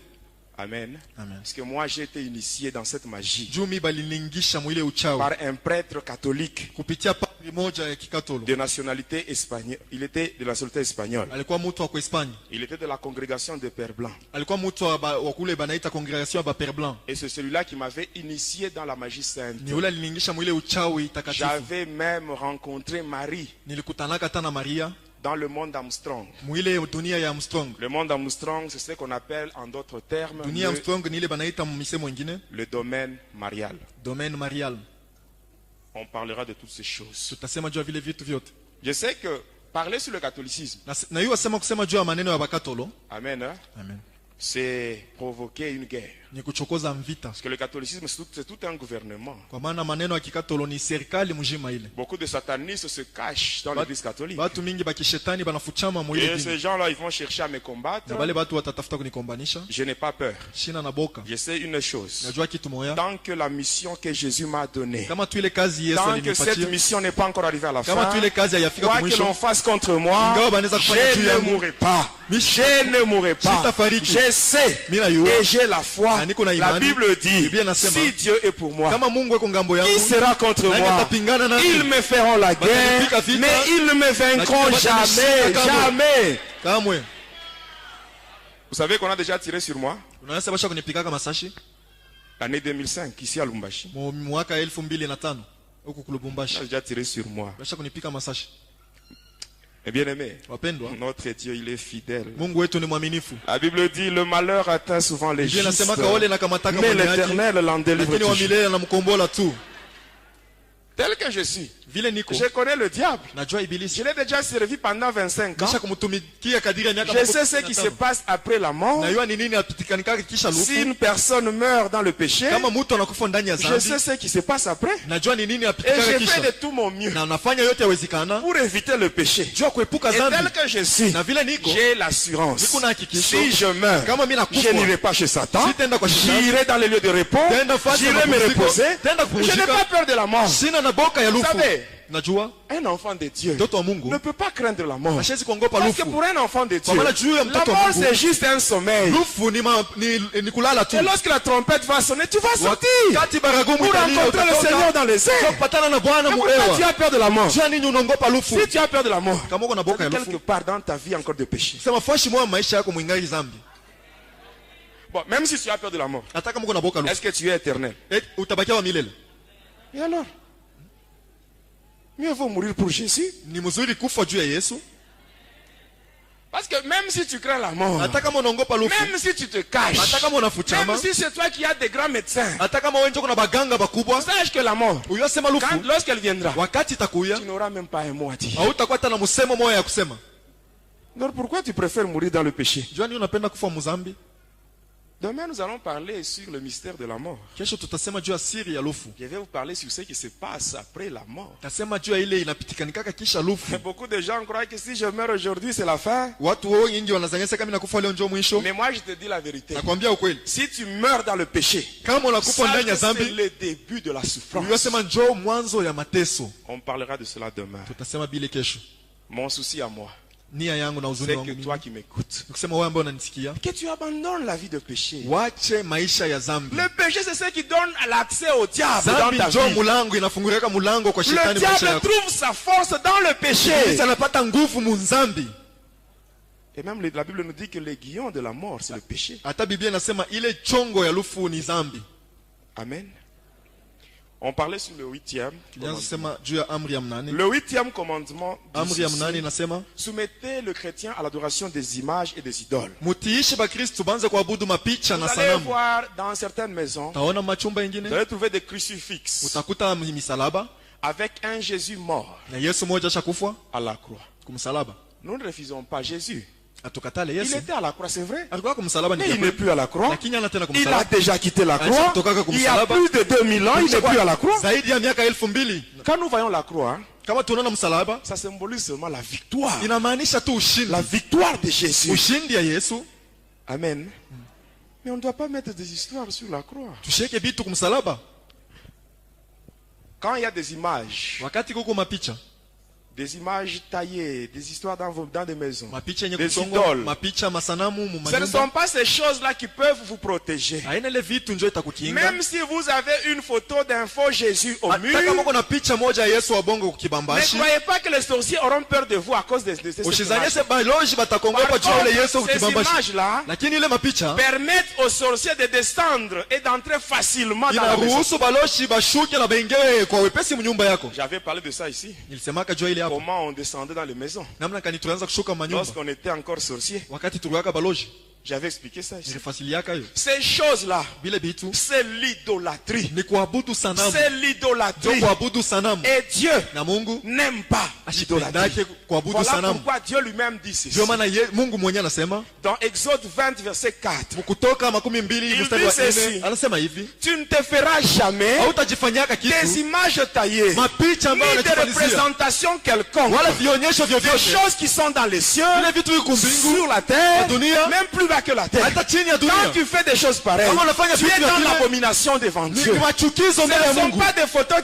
Amen. Amen. Parce que moi, j'ai été initié dans cette magie Juu mi baliningisha mwile uchawi par un prêtre catholique kupitia padri moja ya Kikatolo. de nationalité espagnole. Il était de la nationalité espagnole. Alikuwa mtu wa Espagne. Il était de la congrégation des Pères Blancs. Alikuwa mtu wa kule banaita congregation ya ba Père Blanc. Et c'est celui-là qui m'avait initié dans la magie sainte. Ni ule aliningisha mwile uchawi takatifu. J'avais même rencontré Marie Nilikutanaka tana Maria dans le monde Armstrong. mwile dunia ya Armstrong. Le monde Armstrong, c'est ce qu'on appelle en d'autres termes Dunia Armstrong ni ile banaita misemo ingine le domaine marial. domaine marial. On parlera de toutes ces choses. Tutasema juu ya vile vitu vyote. Je sais que parler sur le catholicisme, Na hiyo sema kusema juu ya maneno ya Bakatolo. amen, hein, Amen. c'est provoquer une guerre. Ni kuchokoza mvita. Parce que le catholicisme, c'est tout un gouvernement. Kwa maana maneno ya Kikatolo ni serikali mjima ile. Beaucoup de satanistes se cachent dans l'église catholique. Watu mingi bakishetani banafuchama mwile Et dini. ces gens-là, ils vont chercher à me combattre. Na bale watu watatafuta kunikombanisha. Je n'ai pas peur. Shina na boka. Je sais une chose. Najua kitu moya. Tant que la mission que Jésus m'a donnée, Kama tu ile kazi Yesu tant que cette alinipatia. mission n'est pas encore arrivée à la Kama tu fin, ile kazi hayafika quoi kwa que l'on mwisho. fasse contre moi, Ingawa banaweza kufanya juu je ne yangu. mourrai pas. Mi- Je ne mourrai pas. Sitafariki. Je sais Mina yua. et j'ai la foi. Na niko na La imani. Bible dit, Biblia inasema, si Dieu est pour moi, Kama Mungu yuko ngambo qui yangu. sera contre Nani moi? atapingana nami? Ils me feront la guerre, Watanipiga vita. mais ils ne me vaincront Lakini jamais, watanishinda kamwe. jamais. Kamwe. Vous savez qu'on a déjà tiré sur moi Unaweza basha kunipikaka masashi l'année 2005 ici à Lumbashi. mwaka 2005 huku On Kulubumbashi. a déjà tiré sur moi. Basha kunipika masashi. Et bien aimé, Wapendwa, notre Dieu, il est fidèle. Mungu wetu ni mwaminifu. La Bible dit, le malheur atteint souvent les Biblia justes, inasema kaole na kamataka mais mwenye haki, l'Éternel l'en délivre lakini wa toujours. milele anamkombola tu. Tel que je suis, Vile niko je connais le diable. najua ibilisi. Je l'ai déjà servi pendant 25 ans. Kisha kumtumikia kadiri ya miaka Je sais ce qui se passe après la mort. najua ni nini apitikanika kisha Si lufu. une personne meurt dans le péché, Kama mtu anakufa ndani ya je dhambi, sais ce qui se passe après. najua ni nini Et apitikaka je fais kisha. de tout mon mieux Na nafanya yote yawezekana pour éviter le péché. jua kuepuka Et tel dhambi. que je suis, Na vile niko j'ai l'assurance. niko na hakikisho. Si je meurs, Kama mimi nakufa, je n'irai pas chez Satan. sitaenda kwa shetani. J'irai dans les lieux de repos. Tenda fasi ya J'irai me mapumziko. reposer. Tenda Je kupumzika. n'ai pas peur de la mort. Sina na boka ya Vous lufu. savez, najua un enfant de Dieu mtoto wa Mungu ne peut pas craindre la mort. hashezi kuogopa Parce que lufu. pour un enfant de Dieu, Kwa maana juu ya la mtoto wa mort Mungu, c'est juste un sommeil. lufu ni kulala tu. Et lorsque la trompette va sonner, tu vas sortir Wakati baragumu pour italia, rencontrer le utatoka, Seigneur dans les airs. kupatana na Bwana Mais pourquoi tu muewa. as peur de la mort? Jua nini unaogopa lufu? Si tu as peur de la mort, Kama uko na boka ya quelque lufu, part dans ta vie encore de péché. sema fashi moja maisha yako mwingali zambi. Bon, même si tu as peur de la mort, Hata kama uko na boka lufu, est-ce que tu es éternel? utabakia wa milele. Et alors? Mieux vaut mourir pour Jésus. Ni mzuri kufa juu ya Yesu. Parce que même si tu crains la mort, Hata kama unaogopa lufu, même si tu te caches, hata kama unafuchama, même si c'est toi qui as des grands médecins, hata kama wewe kuna baganga bakubwa, sache que la mort, uyosema lufu, lorsqu'elle viendra, wakati itakuya, tu n'auras même pas un mot à dire. hautakuwa hata na msemo moja ya kusema. Donc pourquoi tu préfères mourir dans le péché? Jua nini unapenda kufa mzambi? Demain nous allons parler sur le mystère de la mort. Kesho tutasema juu ya siri ya lufu. Je vais vous parler sur ce qui se passe après la mort. Tasema juu ya ile inapitikanikaka kisha lufu. Beaucoup de gens croient que si je meurs aujourd'hui c'est la fin. Watu wengi wanazanyesa kama nakufa leo ndio mwisho. Mais moi je te dis la vérité. Nakwambia ukweli. Si tu meurs dans le péché, Kama unakufa ndani ya c'est dhambi, le début de la souffrance. uyosema njoo mwanzo ya mateso. On parlera de cela demain. Tutasema bile kesho. Mon souci à moi, Nia yangu na uzuni c'est wangu que mimi. toi qui m'écoutes, Nikusema wewe ambaye unanisikia, que tu abandonnes la vie de péché. wache maisha ya dhambi. Le péché c'est ce qui donne l'accès au diable dans Dhambi ta njoo vie. mulango inafungurika mulango kwa Le shetani maisha diable yako. trouve sa force dans le péché. Ibilisi anapata nguvu munzambi. Et même la Bible nous dit que l'aiguillon de la mort c'est le péché. Hata Biblia inasema ile chongo ya lufu ni dhambi. Amen. On parlait sur le 8e Tulianza commandement. sema juu ya amri ya mnane. Le 8e commandement dit Amri ya ceci: mnane inasema soumettez le chrétien à l'adoration des images et des idoles. mutiishi bakristu banze kuabudu mapicha Vous na allez sanamu. voir dans certaines maisons, Taona machumba vous ingine allez trouver des crucifixes utakuta misalaba avec un Jésus mort na Yesu moja shakufa à la croix. kumsalaba. Nous ne refusons pas Jésus. Atukatale Il Yesu. était à la croix, c'est vrai. Alikuwa kumsalaba ni Mais il n'est kweli. plus à la croix. Lakini ana tena Il a kumsalaba. déjà quitté la croix. Il y a plus de 2000 ans, il n'est plus à la croix. Zaidi ya miaka 2000. Quand nous voyons la croix, hein, Kama tunaona msalaba, ça symbolise seulement la victoire. inamaanisha tu ushindi. La victoire de Jésus. Ushindi ya Yesu. Amen. Mais on ne doit pas mettre des histoires sur la croix. Tusheke bitu kumsalaba. Quand il y a des images, Wakati kuko mapicha. des images taillées, des histoires dans des maisons, Mapicha yenye des kuchongwa, idoles, mapicha masanamu mu ce ne sont manyumba. pas ces choses-là qui peuvent vous protéger. Haina ile vitu njoo itakukinga. Même si vous avez une photo d'un faux Jésus au mur, Hata kama kuna picha moja ya Yesu wa bongo ne kukibambashi. croyez pas que les sorciers auront peur de vous à cause de ces Usizanyese images. baloji batakongopa Par juu ya ile Yesu contre, ces kukibambashi. images-là Lakini ile mapicha permettent aux sorciers de descendre et d'entrer facilement dans la maison. inaruhusu baloshi bashuke na baingie kwa wepesi mnyumba yako. J'avais parlé de ça ici. Nilisemaka juu ile hapo. Comment on descendait dans les maisons Namna kani tulianza kushuka manyumba. lorsqu'on était encore sorcier. Wakati tuliwaka baloji. J'avais expliqué ça ici. Nilifasiliaka hiyo. Ces choses-là, Vile bitu c'est l'idolâtrie. ni kuabudu sanamu. C'est Ndio l'idolâtrie. kuabudu sanamu. Et Dieu Na Mungu n'aime pas l'idolâtrie. ashipendake kuabudu Voilà sanamu. pourquoi Dieu lui-même dit ceci. Ndio maana Mungu mwenyewe anasema Dans Exode 20, verset 4. Kutoka 20 Il mstari wa dit ceci. 4 anasema hivi, Tu ne te feras jamais hautajifanyaka des kitu images taillées, mapicha ni ambayo des yanajifanyizia représentations quelconques, wala vionyesho des vyovyote choses qui sont dans les cieux, vile vitu viko mbingu sur la terre, la dunia, même plus bas que la terre. hata chini ya Quand dunia. tu fais des choses pareilles, Kama unafanya tu es vitu vya dans vile, l'abomination devant Ni Dieu. machukizo Ce mbele ya ne sont Mungu. pas des photos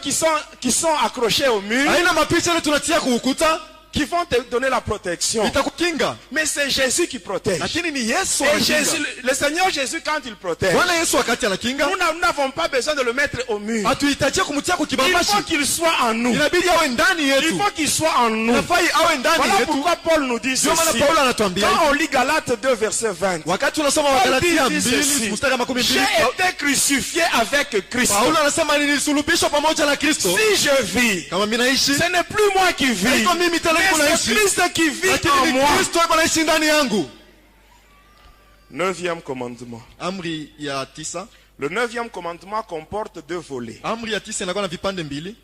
qui sont accrochées au mur, Haina mapicha ile tunatia kuukuta qui vont te donner la protection. itakukinga, Mais c'est Jésus qui protège. lakini ni Yesu Et Jésus, anakinga. le Seigneur Jésus, quand il protège, Bwana Yesu wakati anakinga, nous n'avons pas besoin de le mettre au mur. hatuhitajia kumtia Il faut kukibambashi, qu'il soit en nous. inabidi awe ndani Il yetu, faut qu'il soit en nous. inafai awe ndani Voilà yetu. pourquoi Paul nous dit Ndio maana ceci. Paulo anatuambia Quand hivi. on lit Galates 2, verset 20, Wakati unasoma Paul Wagalatia dit 2 ceci. mstari wa 12, J'ai été crucifié avec Christ. Paulo anasema nilisulubishwa pamoja na Kristo. Si je vis, Kama mimi naishi, ce n'est plus moi qui vis, haiko mimi tena niko mais naishi, c'est Christ qui vit lakini en ni moi. Kristo yuko anaishi ndani yangu. 9e commandement. Amri ya 9. Le 9e commandement comporte 2 volets. Amri ya 9 inakuwa na vipande mbili.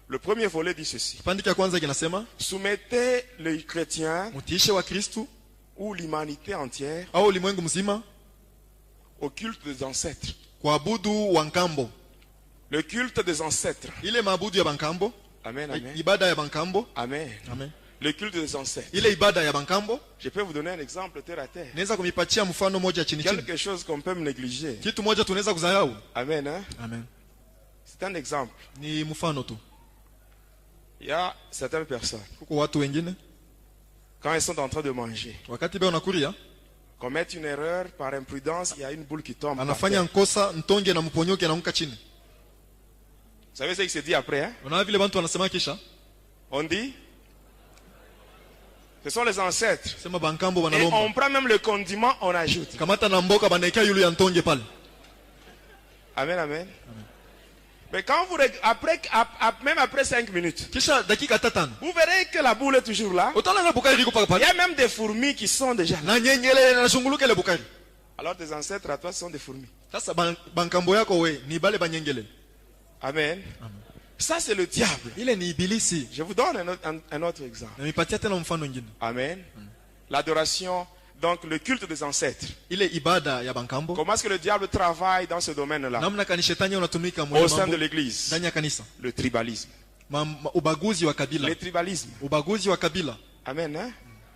Le premier volet dit ceci. Kipande cha kwanza kinasema Soumettez les chrétiens mtiishe wa Kristo ou l'humanité entière au ulimwengu mzima au culte des ancêtres. kuabudu wa nkambo. Le culte des ancêtres. Ile maabudu ya bankambo, Amen, amen. ibada ya bankambo. Amen. Amen. Le culte des ancêtres. Ile ibada ya bankambo, Je peux vous donner un exemple terre à terre. naweza kumipatia mfano moja chini chini. Quelque chose qu'on peut me négliger. Kitu moja tunaweza kuzarau. Amen. Hein? Amen. C'est un exemple. Ni mfano tu. Il y a certaines personnes, Kuko watu wengine quand elles sont en train de manger, wakati be unakuria commettent une erreur par imprudence, il y a une boule qui tombe. par anafanya terre. nkosa ntonge na mponyoke anaanguka chini. Vous savez ce qui se dit après, hein? Unaona vile bantu wanasema kisha On dit, ce sont les ancêtres. sema bankambo Et banalomba on prend même le condiment, on ajoute. kamata na mboka banaekea yulu ya ntonge pale. Amen, amen. Mais quand vous, même après 5 minutes, Kisha dakika tatano vous verrez que la boule est toujours là. utaona ile bukari liko pale Il y pale a même des fourmis qui sont déjà là. na nyengele na shunguluka ile bukari. Alors tes ancêtres à toi sont des fourmis. Sasa bankambo yako we ni bale banyengele. Amen. Ça c'est le diable. Ile ni ibilisi. Je vous donne un autre exemple. Na mipatia tena mfano mwingine. Amen. L'adoration, donc le culte des ancêtres. Ile ibada ya bankambo. Comment est-ce que le diable travaille dans ce domaine-là? Namna kani shetani unatumika Au mwema sein de l'église. ndani ya kanisa. Le tribalisme. Ubaguzi wa kabila. Le tribalisme. Ubaguzi wa kabila. Amen. Hein?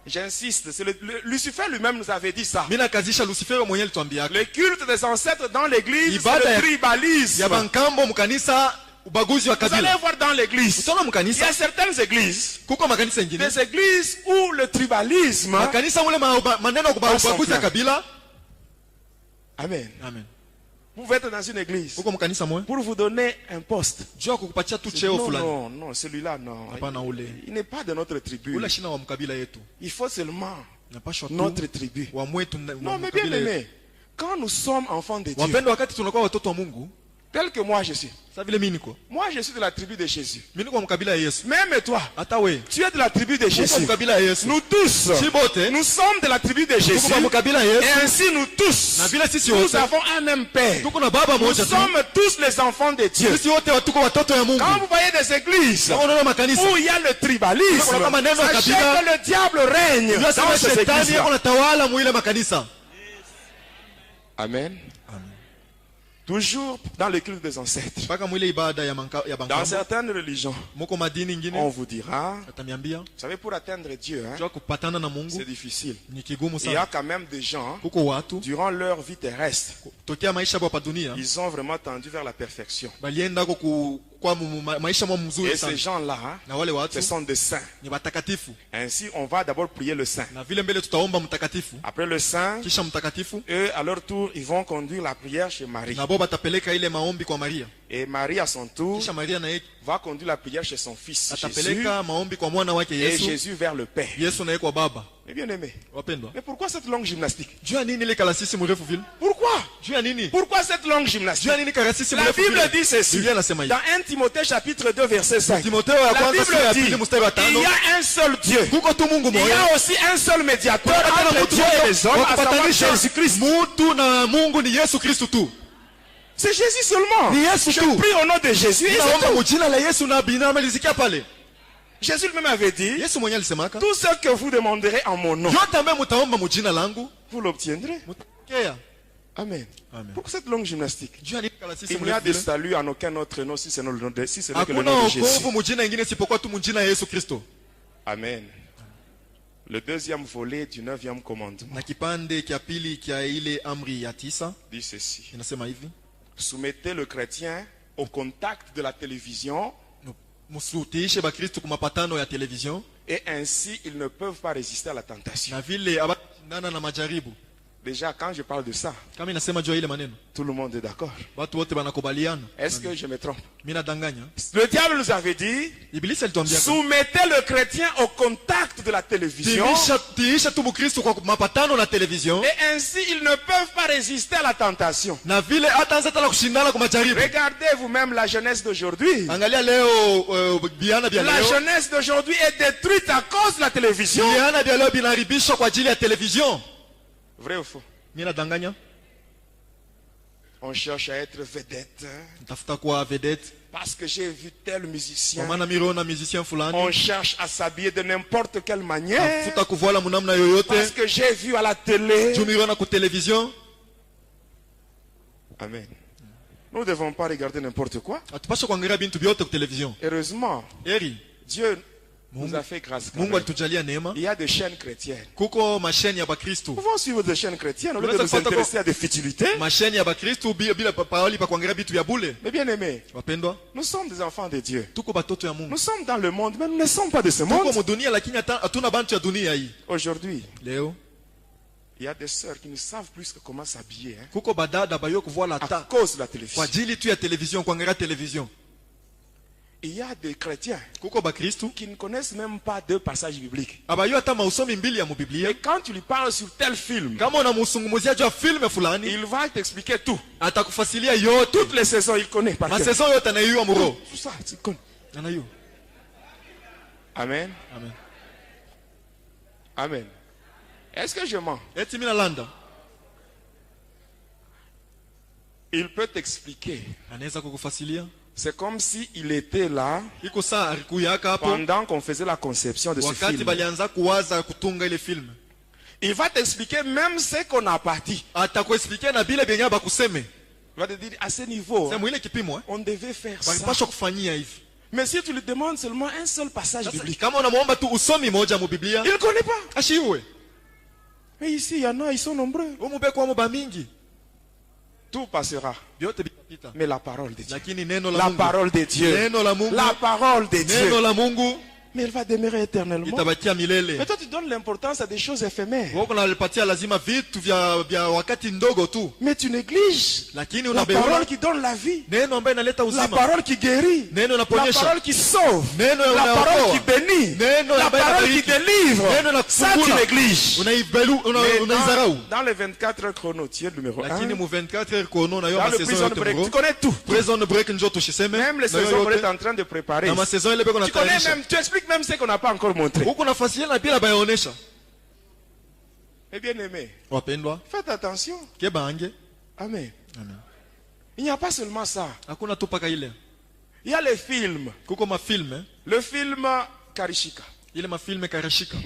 J'insiste. C'est Lucifer lui-même nous avait dit ça. Mina kazisha Lucifer mwenyewe alituambia. Le culte des ancêtres dans l'église, Ibada c'est ya- le tribalisme. Ya bankambo mkanisa ubaguzi wa Vous allez kabila. voir dans l'église. Utaona Il y a mkanisa certaines églises, kuko makanisa ingine. des églises où le tribalisme. Makanisa mule maneno ya ubaguzi wa kabila. Amen. Amen. Vous êtes dans une église Kuko mkanisa mwe. pour vous donner un poste. Jua kukupatia tu cheo Non, fulani. non, non, celui-là, non. Hapana ule. Il n'est pas de notre tribu. Ule shina wa mkabila yetu. Il faut seulement Napashwa tu notre tribu. wa mwetu Non, mais bien mkabila yetu. aimé, quand nous sommes enfants de Dieu, Wapendwa, wakati tunakuwa watoto wa Mungu, tel que moi je suis, sasa vile mimi niko. moi je suis de la tribu de Jésus. Mimi niko mkabila ya Yesu. Même toi, Hata we. tu es de la tribu de Kuko Jésus. mkabila ya Yesu. Nous tous, Si bote. nous sommes de la tribu de Jésus. Tuko mkabila ya Et Yesu. ainsi nous tous, Na vile sisi nous wote. avons un même Père. Tuko na baba Nous moja tu. sommes tous les enfants de Dieu. Sisi wote tuko watoto ya Mungu. Quand vous voyez des églises Kama unaona makanisa. où il y a le tribalisme, Kuna maneno ya sachez kabila. que le diable règne Unajua dans ces shetani églises. anatawala mwile makanisa. Amen. Toujours dans le culte des ancêtres. Mpaka mwile ibada ya Dans bankambo. certaines religions, Muko madini on ingine. vous dira, Atamiambia. vous savez, pour atteindre Dieu, hein, Jua kupatana na c'est Mungu difficile. ni kigumu Il y a sana. quand même des gens, Kuko watu durant leur vie terrestre, tokea maisha hapa dunia ils ont vraiment tendu vers la perfection. balienda kwa maisha mwa mzuri Et ces sana. gens-là, Na wale watu ce sont des saints. ni watakatifu. Ainsi, on va d'abord prier le saint. Na vile mbele tutaomba mtakatifu. Après le saint, Kisha mtakatifu eux, à leur tour, ils vont conduire la prière chez Marie. na bo batapeleka ile maombi kwa Maria. Et Marie, à son tour, Kisha Maria na yeye va conduire la prière chez son fils Jésus atapeleka maombi kwa mwana wake et Yesu. Jésus vers le Père. Yesu na yeye kwa baba. Mais bien aimé, Wapendwa. mais pourquoi cette longue gymnastique? Juu ya nini ile kalasisi mrefu vile? Pourquoi? Juu ya nini? Pourquoi cette longue Juu gymnastique? ya nini kalasisi La mrefu Bible vile? dit ceci. Biblia inasema hivi. Dans 1 Timothée chapitre 2 verset 5. Timotheo ya La kwanza sura ya Bible pili dit, mstari wa il 5. y a un seul Dieu. Kuko tu Mungu Il y mmoja. a aussi un seul médiateur entre Dieu et les hommes, à savoir Jésus-Christ. Mutu na Mungu ni Yesu Kristo tu. C'est Jésus seulement. Ni Yesu Je tu. prie au nom de Jésus. Et c'est Naomba tout. mujina la Yesu na binamalizikia pale. Jésus lui-même avait dit, Yesu mwenyewe alisemaka, tout ce que vous demanderez en mon nom, yote ambaye mtaomba mujina langu, vous l'obtiendrez. mtapokea. Amen. Amen. Pourquoi cette longue gymnastique? Juu ya nini kalasisi Il n'y a mrefu de vile? salut en aucun autre nom si ce n'est que le Hakuna nom de Jésus. wokovu mujina ingine isipokuwa tu mujina ya Yesu Kristo. Amen. Le deuxième volet du 9e commandement Na kipande kia pili kia ile amri ya 9 dit ceci. inasema hivi: Soumettez le chrétien au contact de la télévision msutiishe bakristo kwa mapatano ya television, et ainsi ils ne peuvent pas résister à la tentation. na vile abashindana na majaribu. Déjà, quand je parle de ça, Kama inasema juu ya ile maneno, tout le monde est d'accord. watu wote banakubaliana. Est-ce que je me trompe? Mimi nadanganya? Le diable nous avait dit, Ibilisi alituambia soumettez le chrétien au contact de la télévision tiisha tu mkristo kwa mapatano na television, et ainsi ils ne peuvent pas résister à la tentation. na vile hataanza tena kushindana kwa majaribu. Regardez vous-même la jeunesse d'aujourd'hui. Angalia leo biana bia La leo. jeunesse d'aujourd'hui est détruite à cause de la télévision. Biana bia leo binaribishwa kwa ajili ya television. Vrai ou faux? Mimi nadanganya? On cherche à être vedette Nitafuta kuwa vedette. parce que j'ai vu tel Kwa musicien. maana miliona musicien fulani. On cherche à s'habiller de n'importe quelle manière Tafuta kuvala munamna parce yoyote. que j'ai vu à la télé. Juu miliona ku television. Amen. Nous ne devons pas regarder n'importe quoi. Atupasha kuangalia bintu byote ku television. Heureusement, Eri, Dieu nous a fait grâce. quand Mungu même. alitujalia neema. Il y a des chaînes chrétiennes. Kuko masheni ya bakristo. Nous pouvons suivre des chaînes chrétiennes au lieu de Unaweza nous kupata intéresser à des futilités. Masheni ya bakristo bila pahali pa kuangalia vitu vya bule. Mais bien aimés, Wapendwa, nous sommes des enfants de Dieu. tuko batoto ya Nous Mungu. sommes dans le monde, mais nous ne sommes pas de ce Tuko monde. mu dunia lakini hatuna bantu ya dunia hii. Aujourd'hui, Leo il y a des sœurs qui ne savent plus comment s'habiller hein, kuko badada bayo kuvoa à ta cause de la kwa télévision. ajili tu ya television, kuangalia television. Il y a des chrétiens Kuko bakristo qui ne connaissent même pas deux passages bibliques. abayo hata mausomi mbili ya mubiblia. Et quand tu lui parles sur tel film, Kama unamsungumzia juu ya filme fulani, il va t'expliquer tout. atakufasilia yote. Toutes les saisons, il connaît par cœur. Masaison yote anayua muro. Tout ça, il connaît. Anayua. Amen. Amen. Amen. Est-ce que je mens? Eti mina landa. Il peut t'expliquer. Anaweza kukufasilia. C'est comme s'il était là Iko saa alikuyaka hapo pendant qu'on faisait la conception de ce wakati film. balianza kuwaza kutunga ile film. Il va t'expliquer même ce qu'on a parti. Atakuexplikia na bila benye bakuseme. Il va te dire, à ce niveau, Sema ile kipimo on devait faire ça. walipaswa kufanyia hivi. Mais si tu lui demandes seulement un seul passage Sasa, biblique, kama unamuomba tu usomi moja mu Biblia, il ne connaît pas. ashiwe. Mais ici, il y en a, ils sont nombreux. Umubeko wa ba mingi. Tout passera. Vyote vitapita. Mais la parole de Dieu. Lakini neno la La Mungu. parole de Dieu. Neno la Mungu. La parole de Neno Dieu. la Mungu Mais elle va demeurer éternellement. itabakia Mais milele. toi, tu donnes l'importance à des choses éphémères. Wako nalipatia lazima vitu vya wakati ndogo tu. Mais tu négliges Lakini la unabeona parole qui donne la vie. neno ambayo inaleta La uzima. parole qui guérit. Neno La inaponyesha. parole qui sauve. Neno La inaokoa. parole qui bénit. Neno La ambayo parole qui inabariki. délivre. Neno la Ça, tu kufungula. négliges. Unaibelu Mais unaizarau. dans les 24 heures chrono, tu es le numéro 1. Lakini mu 24 heures kono na yo Dans le masaison prison yote break, tu bro. connais tout. Prison break njo tushiseme. Même les Na yo saisons qu'on yote. est en train de préparer. Na masaison ile beko Tu connais natayarisha. même, tu expliques même ce qu'on n'a pas encore montré. Huko nafasi na bila bayaonesha. Eh bien aimé, Wapendwa, faites attention. kebange. Amen. Amen. Il n'y a pas seulement ça. Hakuna tu paka ile. Il y a les films. Kuko mafilme, Le film Karishika. ile mafilme karashika.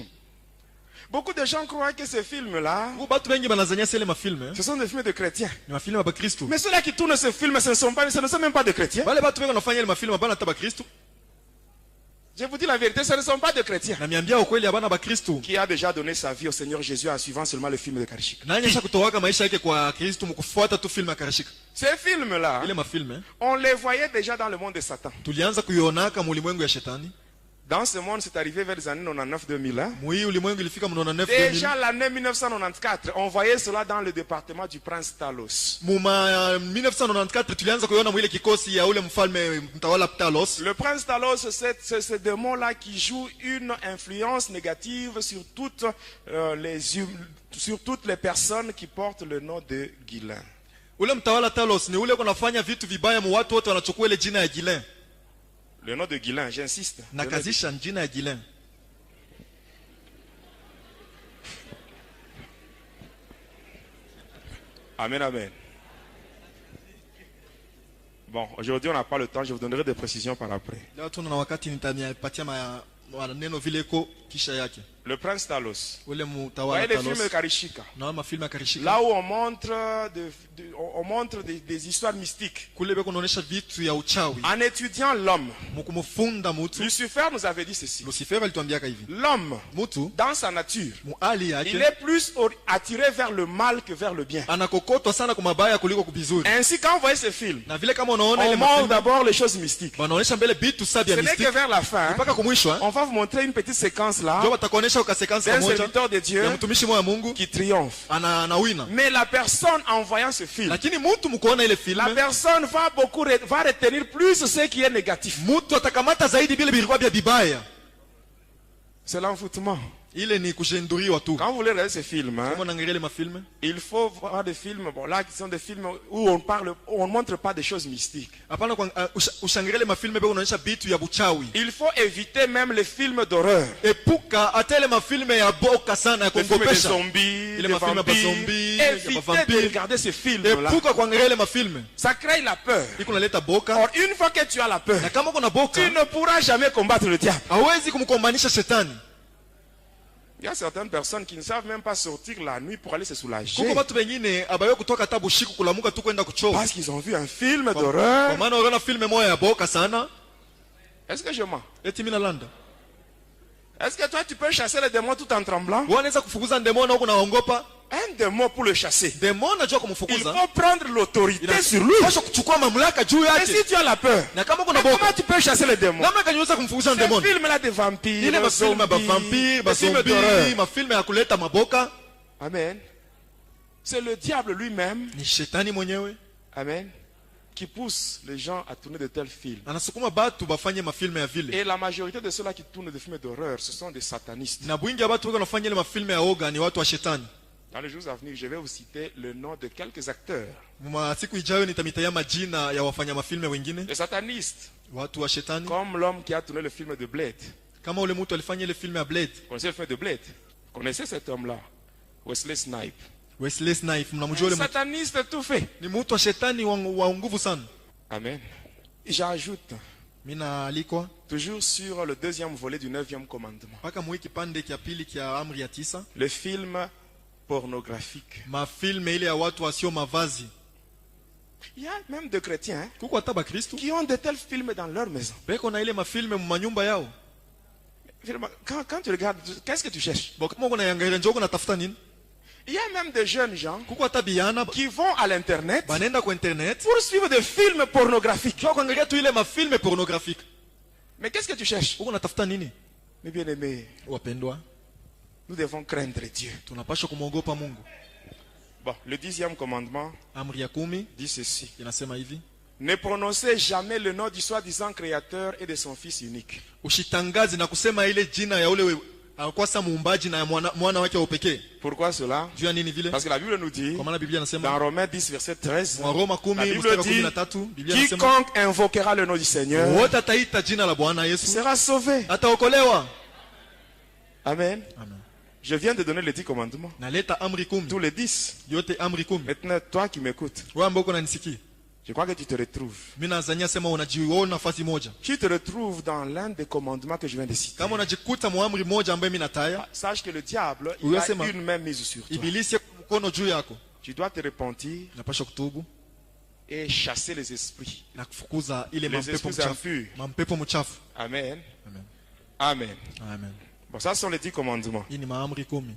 Beaucoup de gens croient que ces films-là, Kuko batu wengi banazania sele mafilme, ce sont des films de chrétiens. ni mafilme ba Kristo. Mais ceux-là qui tournent ces films, ce ne sont même pas de chrétiens. Wale batu wengi wanafanya ile mafilme bana taba Kristo. Je vous dis la vérité, ce ne sont pas de chrétiens. Na miambia ukweli abana ba Kristo. Qui a déjà donné sa vie au Seigneur Jésus en suivant seulement le film de Karishika. Nani asha kutowaka maisha yake kwa Kristo mkufuata tu filme ya karashika. Ces films-là, Ile mafilme on les voyait déjà dans le monde de Satan. tulianza kuionaka mu ulimwengu ya shetani. Dans ce monde, c'est arrivé vers les années 99-2000. Mu hii ulimwengu ilifika mu 99 Déjà l'année 1994, on voyait cela dans le département du prince Talos. mu 1994 tulianza kuiona mu ile kikosi ya ule mfalme mtawala Talos. Le prince Talos, c'est ce démon-là qui joue une influence négative sur sur toutes les personnes qui portent le nom de Guilain. Ule mtawala Talos ni ule kunafanya vitu vibaya mu watu wote wanachukua ile jina ya Gilen. Le nom de Guilain, j'insiste. Na kazisha jina ya Gilen. Amen, amen. Bon, aujourd'hui on n'a pas le temps, je vous donnerai des précisions par après. Leo tuna na wakati nitanipatia maneno vile iko kisha yake. Le prince Talos. Ule Vous mtawala voyez les films de Talos. Karishika. Na mafilme ya karishika. Là où on montre, on montre des histoires mystiques. Kule beko naonesha vitu ya uchawi. En étudiant l'homme, Mkumfunda mutu. Lucifer nous avait dit ceci. Lucifer alituambiaka hivi. L'homme, Mutu dans sa nature, mu hali il yake est plus attiré vers le mal que vers le bien. anakokotwa sana kwa mabaya kuliko kubizuri. Ainsi, quand vous voyez ce film, Na vile kama unaona on ile montre mafilme d'abord les choses mystiques. wanaonesha mbele vitu Ce sabia n'est que mistiki. vers la fin, Mpaka kumwisho on va vous montrer une petite séquence là ndio watakuonesha ukasekansi d'un kamoja serviteur de Dieu ya mtumishi mmoja wa Mungu qui triomphe. anawina. Mais la personne en voyant ce film, Lakini mtu mkuona ile la filme, personne va retenir plus ce qui est négatif. mtu atakamata zaidi vile vilikuwa vya bibaya. C'est l'envoûtement. Ile ni kushenduriwa tu. Quand vous voulez regarder ce film, Kama unaangalia ile mafilme, il faut voir des films, bon là qui sont des films où on montre pas des choses mystiques. hapana ushangalie ile mafilme beko unaonyesha vitu ya buchawi. Il faut éviter même les films d'horreur. Epuka hata ile mafilme ya boka sana ya Les films de kuogopesha. zombies, Il de est ma film à vampires. zombie, il y a pas Évitez vampire. de regarder ces films-là. Epuka kuangalia ile mafilme. Ça crée la peur. Iko naleta boka. Or, une fois que tu as la peur, Na kama uko na boka, tu ne pourras jamais combattre le diable. hawezi kumkombanisha shetani. Il y a certaines personnes qui ne savent même pas sortir la nuit pour aller se soulager. Kuko watu wengine abayo kutoka tabu shiku kulamuka tu kwenda kuchoka. Parce qu'ils ont vu un film Kwa d'horreur. maana unaona filme moja ya boka sana. Est-ce que je mens? Eti mimi nalanda. Est-ce que toi tu peux chasser les démons tout en tremblant? Wewe unaweza kufukuza demoni huko unaogopa? Un démon pour le chasser, Demoni anajua il kumfukuza. faut prendre l'autorité sur lui. Pasha kuchukua mamlaka juu Et yake. si tu as la peur, Na kama kuna comment boka, tu peux chasser les démons? namna gani unaweza kumfukuza Ces demoni? films-là de vampires, Ile mafilme ya vampire, les films bazombi, d'horreur. mafilme ya kuleta maboka, Amen. C'est le diable lui-même, ni shetani mwenyewe amen, qui pousse les gens à tourner de tels films. anasukuma batu bafanye mafilme ya vile. Et la majorité de ceux-là qui tournent des films d'horreur, ce sont des satanistes. Na bwingi ya batu wako wanafanya ile mafilme ya oga ni watu wa shetani. Dans les jours à venir, je vais vous citer le nom de quelques acteurs. Mwa siku ijayo nitamitaya majina ya wafanya mafilme wengine, Les satanistes, watu wa shetani. comme l'homme qui a tourné le film de Blade. Kama ule mtu alifanya ile filme ya Blade, Vous connaissez le film de Blade? Vous connaissez cet homme-là? Wesley Snipes. Wesley Snipes, mnamjua ule mtu? Sataniste tout fait. Ni mtu wa shetani wa nguvu sana. Amen. J'ajoute, Mimi naalikwa toujours sur le deuxième volet du 9e commandement, mpaka mwi kipande kia pili kia amri ya 9, le film pornographique. mafilme ile ya watu wasio mavazi. Il y a même des chrétiens hein, Kuko hata bakristo qui ont de tels films dans leur maison. beko na ile mafilme mu manyumba yao. Quand tu regardes, qu'est-ce que tu cherches? Bo kama uko na yangalia njoo na tafuta nini? Il y a même des jeunes gens Kuko hata biana qui vont à l'internet banenda kwa internet pour suivre des films pornographiques. kwa kuangalia tu ile mafilme pornographique. Mais qu'est-ce que tu cherches? Uko natafuta nini? Mes bien-aimés, Wapendwa, nous devons craindre Dieu. tunapaswa kumwogopa Mungu. Bon, le 10e commandement Amri ya 10 dit ceci. inasema hivi: Ne prononcez jamais le nom du soi-disant créateur et de son fils unique. ushitangazi na kusema ile jina ya ule akwasa muumbaji na ya mwana wake wa pekee. Pourquoi cela? Juu ya nini vile? Parce que la Bible nous dit, Kwa maana Biblia dans inasema Romains 10, verset 13, mwa Roma 10 la Bible mstari wa dit, 13, Biblia inasema quiconque invoquera le nom du Seigneur wote ataita jina la Bwana Yesu sera sauvé. ataokolewa. Amen. Amen. Je viens de donner les 10 commandements. Naleta amri 10, Tous les 10. yote amri 10. Maintenant, toi qui m'écoutes, Wewe ambao uko unanisikia, je crois que tu te retrouves. mimi nazania sema unajiona nafasi moja. Tu te retrouves dans l'un des commandements que je viens de citer. Kama unajikuta muamri moja ambaye mimi nataya, Sache que le diable, il Oui, a c'est ma- une main mise sur toi. ibilisi mkono juu yako. Tu dois te repentir Napasha kutubu et chasser les esprits. na kufukuza ile Les mampepo esprits mchafu. impurs. Mampepo mchafu. Amen. Amen. Amen. Amen. Bon, ça ce sont les 10 commandements. Hii ni maamri 10.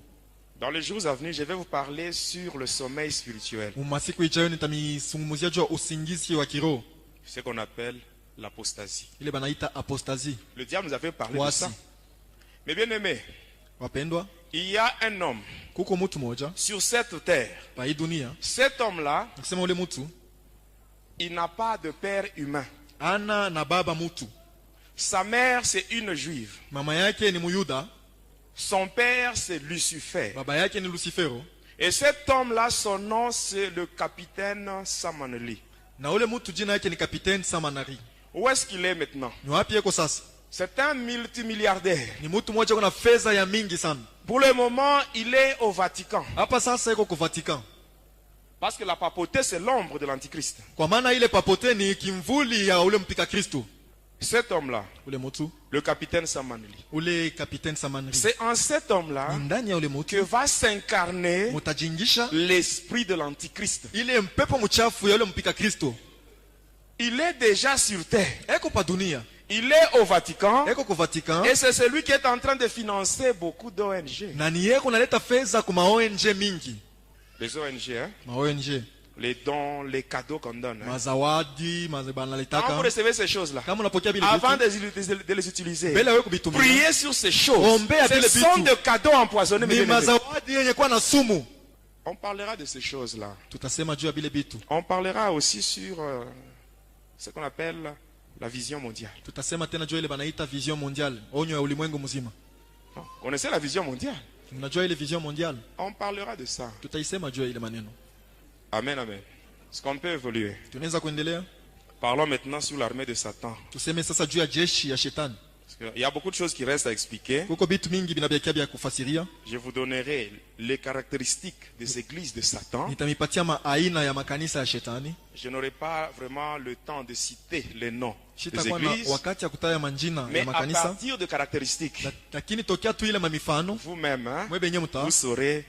Dans les jours à venir, je vais vous parler sur le sommeil spirituel. Masiku ijayo nitamizungumzia juu ya usingizi wa kiroho, Ce qu'on appelle l'apostasie. ile banaita apostasie. Le diable nous avait parlé de Wasi. ça. Mais bien aimé, Wapendwa, il y a un homme kuko mtu moja sur cette terre. pa hii dunia, Cet homme-là, nikisema ule mtu il n'a pas de père humain. ana na baba mtu. Sa mère, c'est une juive. Mama yake ni Muyuda, Son père, c'est Lucifer. baba yake ni Lucifero, Et cet homme-là, son nom, c'est le capitaine Samaneli. na ule mtu jina yake ni Kapiteni Samanari. Où est-ce qu'il est maintenant? Ni wapi yeko sasa? C'est un multimilliardaire. Ni mtu mmoja kuna fedha ya mingi sana. Pour le moment, il est au Vatican. Hapa sasa yeko kwa Vatican. Parce que la papauté, c'est l'ombre de l'Antichrist. Kwa maana ile papote ni kimvuli ya ule mpika Kristo. Cet homme-là, Ule mtu, le capitaine Samaneli, ule Kapiteni Samanari. c'est en cet homme-là Ni ndani ya ule que mtu va s'incarner mutajingisha l'esprit de l'Antichrist. ile mpepo mchafu ya ule mpika Kristo. Il est déjà sur terre. Eko pa dunia, Il est au Vatican. eko kwa Vatican, Et c'est celui qui est en train de financer beaucoup d'ONG. na ni yeko naleta fedha kwa ONG mingi. Les ONG, hein? Ma ONG, Les dons, les cadeaux qu'on donne. Hein? mazawadi, Quand vous banalitaka. recevez ces choses-là, Kama unapokea bile avant vitu, de les utiliser, mbele wewe kubitumia, priez sur ces choses. Ombea vile Ce sont vitu. des cadeaux empoisonnés. mes ni bien-aimés. mazawadi yenye kuwa na sumu. On parlera de ces choses-là. Tutasema juu ya bile bitu. On parlera aussi sur ce qu'on appelle la vision mondiale. Tutasema tena juu ya ile banaita vision mondiale, onyo ya ulimwengu mzima. Vous connaissez la vision mondiale? Mnajua ile vision mondiale? On parlera de ça. Tutaisema juu ya ile maneno. Amen, amen. Est-ce qu'on peut évoluer? Tunaweza kuendelea? Parlons maintenant sur l'armée de Satan. Tuseme sasa juu ya jeshi ya shetani. Parce qu'il y a beaucoup de choses qui restent à expliquer. Kuko bitu mingi binabiakia bya kufasiria. Je vous donnerai les caractéristiques des églises de Satan. Nitamipatia aina ya makanisa ya shetani. Je n'aurai pas vraiment le temps de citer les noms des Sitakuwa na églises. wakati ya kutaya manjina Mais ya à makanisa. partir de caractéristiques, Lakini tokea tu ile mamifano, vous-même, hein, mwe benye vous muta, saurez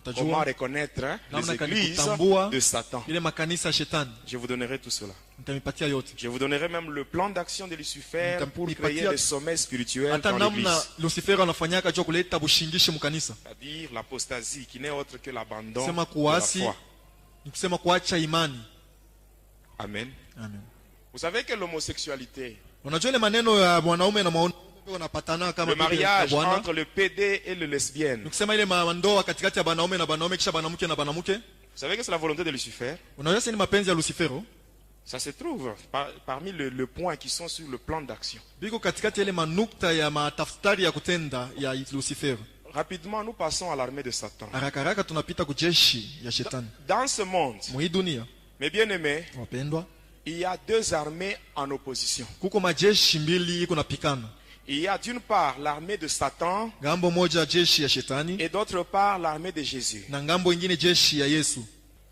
Comment mtajua reconnaître les namna gani églises kutambua de Satan. ile makanisa ya shetani. Je vous donnerai tout cela. Nitamipatia yote, Je vous donnerai même le plan d'action de Lucifer pour créer le sommet spirituel hata dans namna l'église. Lucifer anafanyaka jua kuleta bushingishi mkanisa, C'est-à-dire l'apostasie qui n'est autre que l'abandon sema de la kuasi foi. ni kusema kuacha imani. Amen. Amen. Vous savez que l'homosexualité, Unajua ile maneno ya mwanaume na mwanaume wanapatana kama le bibi na mariage bwana, entre le PD et le lesbienne, ni kusema ile mandoa katikati ya banaume na banaume kisha banamke na banamke. vous savez que c'est la volonté de Lucifer. Unajua si ni mapenzi ya Lucifero, Ça se trouve parmi le point qui sont sur le plan d'action. biko katikati ya ile manukta ya matafutari ya kutenda ya Lucifero. Rapidement, nous passons à l'armée de Satan. Haraka haraka tunapita kujeshi ya shetani. Dans ce monde, Mwi dunia mes bien-aimés, wapendwa, il y a deux armées en opposition. kuko majeshi mbili iko napikana. Il y a d'une part l'armée de Satan Ngambo moja jeshi ya shetani et d'autre part l'armée de Jésus. na ngambo ingine jeshi ya Yesu.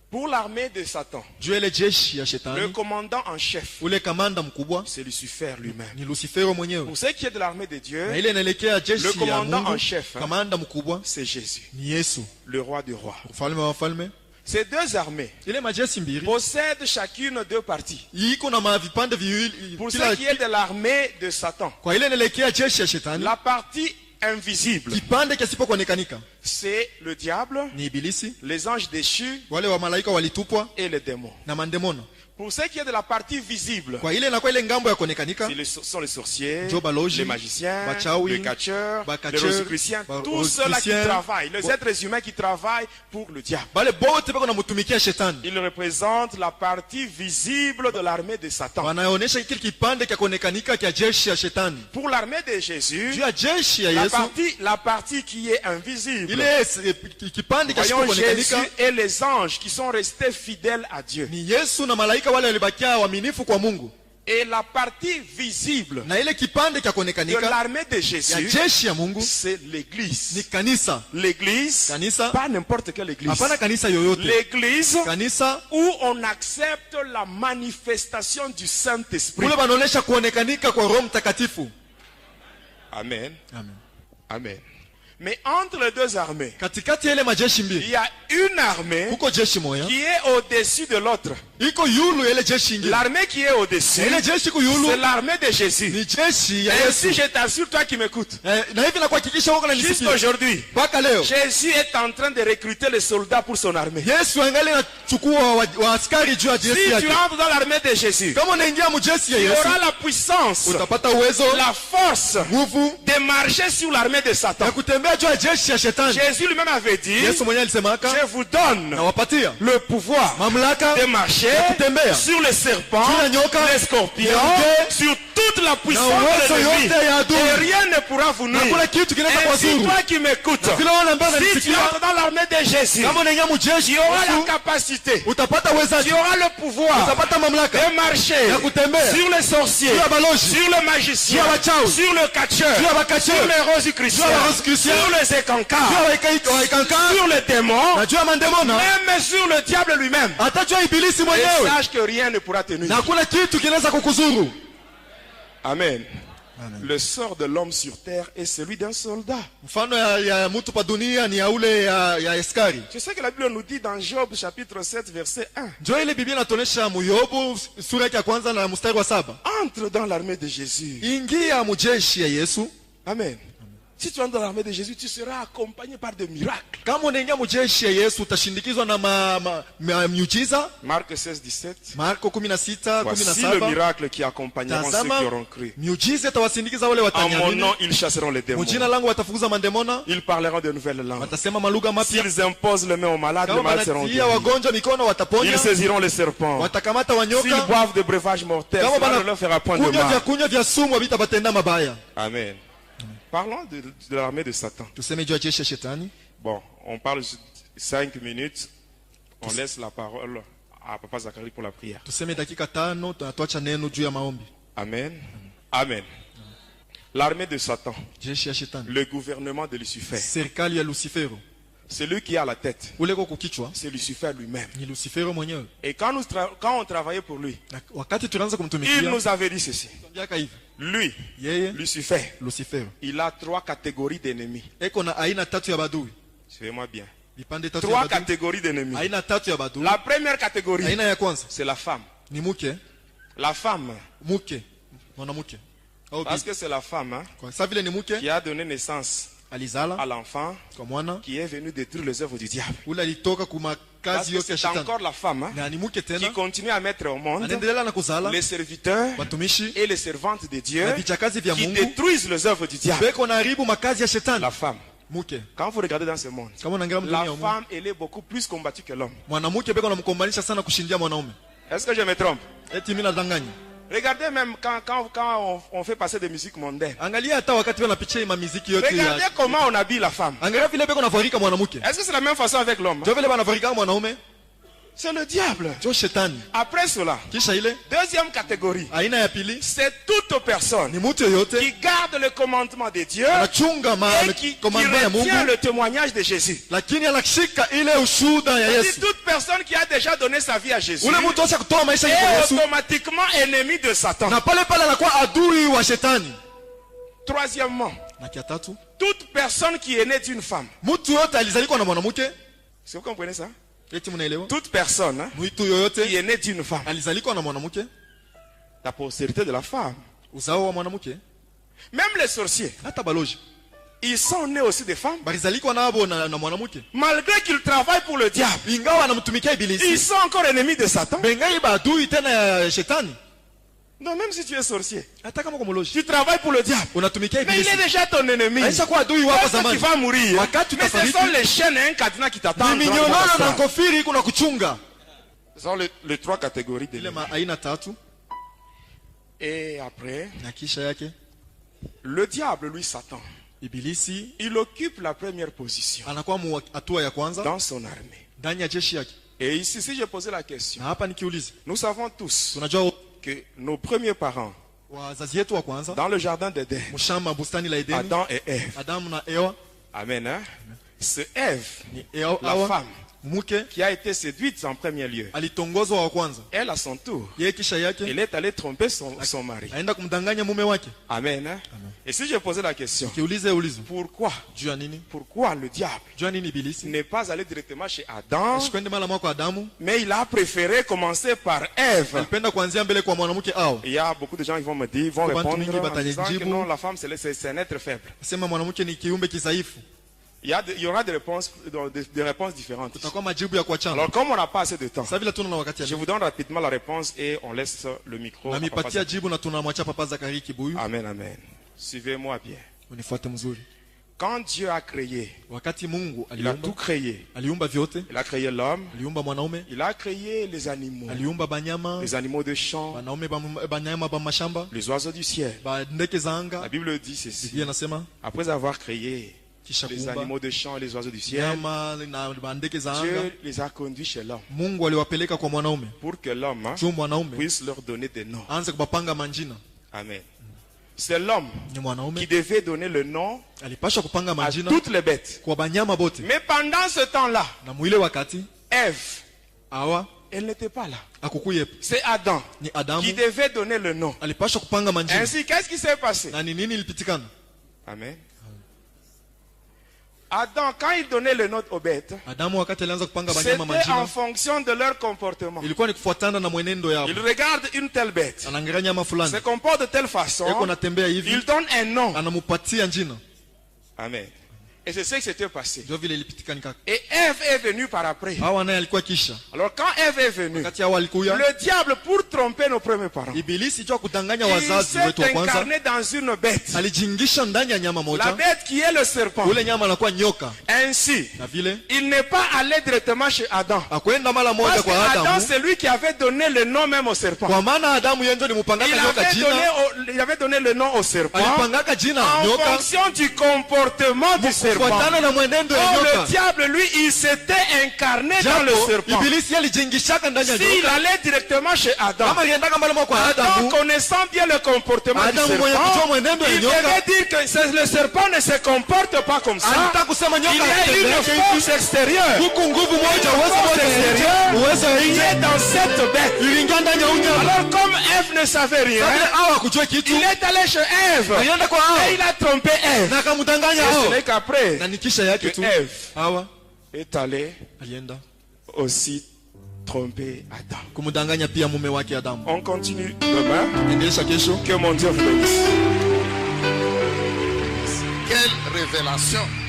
Pour l'armée de Satan, Juu ile jeshi ya le shetani, commandant en chef, ule kamanda mkubwa c'est Lucifer lui-même. ni Lucifero mwenyewe, Pour ce qui est de l'armée de na Dieu, ile inaelekea jeshi Le ya commandant Mungu, en chef, kamanda mkubwa c'est Jésus, ni Yesu, le roi des rois. mfalme wa wafalme. Ces deux armées Ile majeshi mbili possèdent chacune deux parties. iko na mavipande viwili. Pour Kila ce qui est de l'armée de Satan, kwa ile inaelekea jeshi ya shetani, la partie invisible, kipande kisipokuonekanika c'est le diable, ni ibilisi, les anges déchus wale wa malaika walitupwa et les démons. na mandemona. Pour ce qui est de la partie visible, Kwa ile inakuwa ile ngambo ya kuonekanika, ce sont les sorciers, Njo baloji, les magiciens, bachawi, les catcheurs, bakacheur, les rosicruciens, tous ceux-là qui rosicruciens, travaillent, les êtres humains qui travaillent pour le diable. bale bote bako namutumikia shetani, Ils représentent la partie visible de l'armée de Satan. wanaonyesha kile kipande cha kuonekanika cha jeshi ya shetani. Pour l'armée de Jésus, Juu ya jeshi ya la Yesu, partie qui est invisible, ile kipande cha voyons Jésus kuonekanika et les anges qui sont restés fidèles à Dieu. ni Yesu na malaika wale walibakia waaminifu kwa Mungu, Et la partie visible na ile kipande cha de kuonekanika l'armée de ya Jésus, jeshi ya Mungu c'est l'église. ni kanisa. L'église, Kanisa, pas n'importe quelle église. hapana kanisa yoyote, L'église kanisa où on accepte la manifestation du Saint-Esprit. kule banaonesha kuonekanika kwa Roho Mtakatifu. Amen. Amen. Amen. Mais entre les deux armées, Katikati ya ile majeshi il mbili y a une armée kuko jeshi moja qui est au-dessus de l'autre. iko yulu ya ile jeshi ingine. L'armée qui est au-dessus, Na ile jeshi iko yulu c'est l'armée de Jésus. ni jeshi ya Et si Yesu. je t'assure, toi qui m'écoutes, Na hivi nakuhakikisha wako nanisikia jusqu'aujourd'hui, mpaka leo, Jésus est en train de recruter les soldats pour son armée. Yesu angali anachukua wa askari juu ya Si jeshi tu yake. entres dans l'armée de Jésus, Kama unaingia mjeshi ya tu Yesu, auras la puissance, utapata uwezo, la force nguvu de marcher sur l'armée de Satan. ya kutembea juu ya jeshi ya shetani. Jésus lui-même avait dit, Yesu mwenyewe alisemaka, je vous donne nawapatia le pouvoir mamlaka de marcher kutembea sur les serpents, juu ya nyoka, les scorpions, ya sur toute la na puissance de uwezo l'ennemi. yote ya Et adui, rien ne pourra vous na kuna nuire. kitu kinaweza Et si kuwazuru. toi qui m'écoutes, Vile wale ambao si tu wananisikia, entres dans l'armée de Jésus, kama unaingia mjeshi tu ya auras la Yesu, capacité, utapata tu uwezaji, auras le pouvoir utapata mamlaka de marcher ya kutembea sur les sorciers, juu ya balozi, sur le magicien, juu ya wachawi, sur le catcheur, juu ya bakacheur, sur les juu rosicruciens, ya rosicruciens, sur les juu écancars, ya waikanka, sur les démons, na juu ya mandemona, même sur le diable lui-même. hata juu ya ibilisi Et mwenyewe, sache que rien ne pourra te nuire. na hakuna kitu kinaweza kukuzuru. Amen. Le sort de l'homme sur terre est celui d'un soldat. Mfano ya mtu pa dunia ni ya ule ya askari. C'est ce que la Bible nous dit dans Job chapitre 7 verset 1. Ndio ile Biblia inatuonesha Yobu sura yake ya kwanza na mstari wa 7. Entre dans l'armée de Jésus. Ingia mjeshi ya Yesu. Amen. Si tu entres dans l'armée de Jésus, tu seras accompagné par des miracles. Kama unaingia mjeshi ya Yesu utashindikizwa na miujiza. Marc 16, 17. Marko 16, Voici le 17. miracle qui accompagneront ceux Tazama qui auront cru. miujiza itawasindikiza wale En mon watanyamini. nom, ils chasseront les démons. Mjina langu watafukuza mandemona. Ils parleront de nouvelles langues. Watasema malugha mapya. S'ils imposent les mains aux malades, les Kama malades seront wanatia guéris. wagonjwa mikono wataponya. Ils saisiront les serpents. Watakamata S'ils wanyoka. boivent des breuvages mortels, Kama cela ne leur fera point de mal. kunywa vya sumu vitabatenda mabaya. Amen. Parlons de l'armée de Satan. Tuseme juu ya jeshi ya shetani. Bon, on parle 5 minutes. On laisse la parole à Papa Zacharie pour la prière. Tuseme dakika 5 tunatoacha neno juu ya maombi. Amen. Amen. L'armée de Satan, Jeshi ya shetani. le gouvernement de Lucifer, Serikali ya Lucifero. celui qui a la tête, Ule kwa kukichwa c'est Lucifer lui-même. ni Lucifero mwenyewe. Et quand on travaillait pour lui, Na wakati tunaanza il kumtumikia, nous avait dit ceci. tunaambiaka hivi. Lui, Yeye Lucifer, Lucifero il a 3 catégories d'ennemis. eko na aina 3 ya badui. Suivez-moi bien. vipande tatu ya Trois badui. catégories d'ennemis. Aina tatu ya badui. La première catégorie, Aina ya kwanza c'est la femme. ni mke, La femme, mke, mwanamke. Au parce bibi. que c'est la femme hein, Kwa sababu vile ni mke qui a donné naissance à alizala l'enfant kwa mwana qui est venu détruire les œuvres du diable. ule alitoka kuma Parce kazi que yote ya c'est shetani. encore la femme hein, Na ni mke qui tena continue à mettre au monde anaendelea na kuzala les serviteurs watumishi et les servantes de Dieu na vichakazi vya qui Mungu détruisent les œuvres du diable. beko na haribu makazi ya shetani. La femme, Mke quand vous regardez dans ce monde, kama unaangalia la mdunia wa Mungu, femme, elle est beaucoup plus combattue que l'homme. mwanamke beko namkombanisha sana kushindia mwanaume. Est-ce que je me trompe? Eti mimi nadanganya? Regardez même quand on fait passer des musiques mondaines. Angalia hata wakati wanapicha ma muziki yote Regardez ya comment on habille la femme. angalia vile beko navarika mwanamke. Est-ce que c'est la même façon avec l'homme? Ndio vile banavarika mwanaume, C'est le diable. ndio shetani. Après cela, Kisha ile deuxième catégorie, aina ya pili c'est toute personne ni mtu yote qui garde le commandement de Dieu anachunga et qui komanda ya retient Mungu, le témoignage de Jésus. lakini anashika ile ushuhuda ya C'est Yesu. toute personne qui a déjà donné sa vie à Jésus Ule mtu acha kutoa maisha yake kwa est Yesu automatiquement ennemi de Satan. na pale pale anakuwa adui wa shetani. Troisièmement, Na kia tatu, toute personne qui est née d'une femme. mtu yote alizalikwa na mwanamke. Est-ce que vous comprenez ça? Eti mnaelewa? Toute personne hein, Mtu qui yoyote est née d'une femme. alizalikwa na mwanamke, La postérité de la femme. uzao wa mwanamke. Même les sorciers, Hata baloji ils sont nés aussi des femmes. balizalikwa nabo na mwanamke, Malgré qu'ils travaillent pour le diable, ingawa anamtumikia ils ibilisi, sont encore ennemis de Satan. bengai badui tena ya shetani. Non, même si tu es sorcier, Hata kama kwa mloji tu travailles pour le diable. unatumikia Mais il ibilisi, est déjà ton ennemi. aisha kuwa adui wako Lorsque tu zamani. vas mourir, Wakati mais ce utafariki, sont les chaînes et un cadenas qui ni t'attendent. minyonano na nkofiri kuna kuchunga. Ce sont les trois catégories Ile d'ennemis. aina tatu. Et après, Na kisha yake le diable, lui, Satan, ibilisi il occupe la première position anakuwa hatua ya kwanza dans son armée. ndani ya jeshi yake. Et ici, si je posais la question, Na hapa nikiuliza, nous savons tous tunajua que nos premiers parents, wazazi wetu wa kwanza dans le jardin d'Éden, mshamba bustani la Edeni, Adam et Ève, Adamu na Ewa, amen, hein? C'est Ève, ni Ewa la Hawa, femme, mke qui a été séduite en premier lieu. alitongozwa wa kwanza. Elle, à son tour, Yeye kisha yake elle est allée tromper son mari. aenda kumdanganya mume wake. Amen, hein? Et si je posais la question, Kiulize ulizo, juu ya nini? pourquoi le diable Juu ya nini ibilisi n'est pas allé directement chez Adam, asikwende mara moja kwa Adamu, mais il a préféré commencer par Ève? alipenda kuanzia mbele kwa mwanamke au Il y a beaucoup de gens qui vont me dire, vont Kwa bantu répondre mingi en disant que batajibu. non, la femme c'est un être faible. sema mwanamke ni kiumbe kidhaifu. Il y aura des réponses, des réponses différentes. Kutakuwa majibu ya kuachana. Alors comme on n'a pas assez de temps, Sasa vile tuna na wakati ya je vous donne rapidement la réponse et on laisse le micro. na à Papa mipatia Zachary. jibu na tunamwachia Papa Zakari Kibuyu. Amen, amen. Suivez-moi bien. Unifuate mzuri. Quand Dieu a créé, Wakati Mungu il a tout créé. aliumba vyote, Il a créé l'homme, aliumba mwanaume, il a créé les animaux, aliumba banyama, les animaux de champ, wanaume banyama ba mashamba, les oiseaux du ciel. ba ndege za La anga. Bible dit ceci. Biblia inasema Après avoir créé kisha les kuumba animaux de champ et les oiseaux du ciel, nyama na ba ndege za anga, Dieu les a conduits chez l'homme Mungu aliwapeleka kwa mwanaume pour que l'homme juu mwanaume puisse leur donner des noms. aanze kubapanga manjina. Amen. C'est l'homme Ni qui mwanaume devait donner le nom alipasha kupanga à manjina toutes les bêtes. kwa banyama bote, Mais pendant ce temps-là, na mwile wakati Ève, awa elle n'était pas là. akukuye C'est Adam ni qui Adamu devait donner le nom. alipasha kupanga manjina. Ainsi, qu'est-ce qui s'est passé? Na ni nini ilipitikana? Amen. Adam, quand il donnait le nom aux bêtes, Adamu wakati alianza kupanga c'était banyama en manjina, fonction de leur comportement. ilikuwa ni kufuatana na mwenendo yao. Il regarde une telle bête, Anaangalia nyama fulani se comporte de telle façon, eko natembea hivi, il donne un nom. anamupatia jina. Amen. Et c'est ce qui s'était passé. Ndio vile ilipitikana kaka. Et Ève est venue par après. Hawa naye alikuwa kisha. Alors quand Ève est venue, Wakati hawa alikuya, le diable, pour tromper nos premiers parents, ibilisi jua kudanganya il wazazi s'est wetu wa kwanza, incarné dans une bête. alijingisha ndani ya nyama La moja. bête qui est le serpent. Ule nyama anakuwa nyoka. Ainsi, Na vile il n'est pas allé directement chez Adam. akwenda mara moja Parce que kwa Adam, Adamu, c'est lui qui avait donné le nom même au serpent. kwa maana Adamu yeye ndio nimupangaka nyoka jina, Il avait donné le nom au serpent alipangaka jina en nyoka fonction du comportement du serpent. kufuatana na mwenendo ya Or, le nyoka. diable, lui, il s'était incarné dans le Japo serpent. ibilisi alijingishaka ndani ya S'il nyoka. allait directement chez Adam, Kama aliendaka mara moja kwa Adam, Adamu, connaissant bien le comportement du Adamu mwenye kujua serpent, mwenendo ya il nyoka, devait dire que le serpent ne se comporte pas comme ça. alitaka kusema Il nyoka y a une force extérieure. huku nguvu moja, uwezo Force moja extérieure uwezo qui nje est dans cette bête. iliingia ndani ya unyama. Alors, comme Ève ne savait rien, Hawa kujua kitu, il est allé chez Ève alienda kwa et Hawa il a trompé Ève. na akamdanganya Et ce Hawa. n'est qu'après Na nikisha yake tu que Ève Hawa est allé alienda aussi tromper Adam. kumdanganya pia mume wake Adamu. On continue demain. Endelesha kesho. Que mon Dieu vous bénisse. Quelle révélation!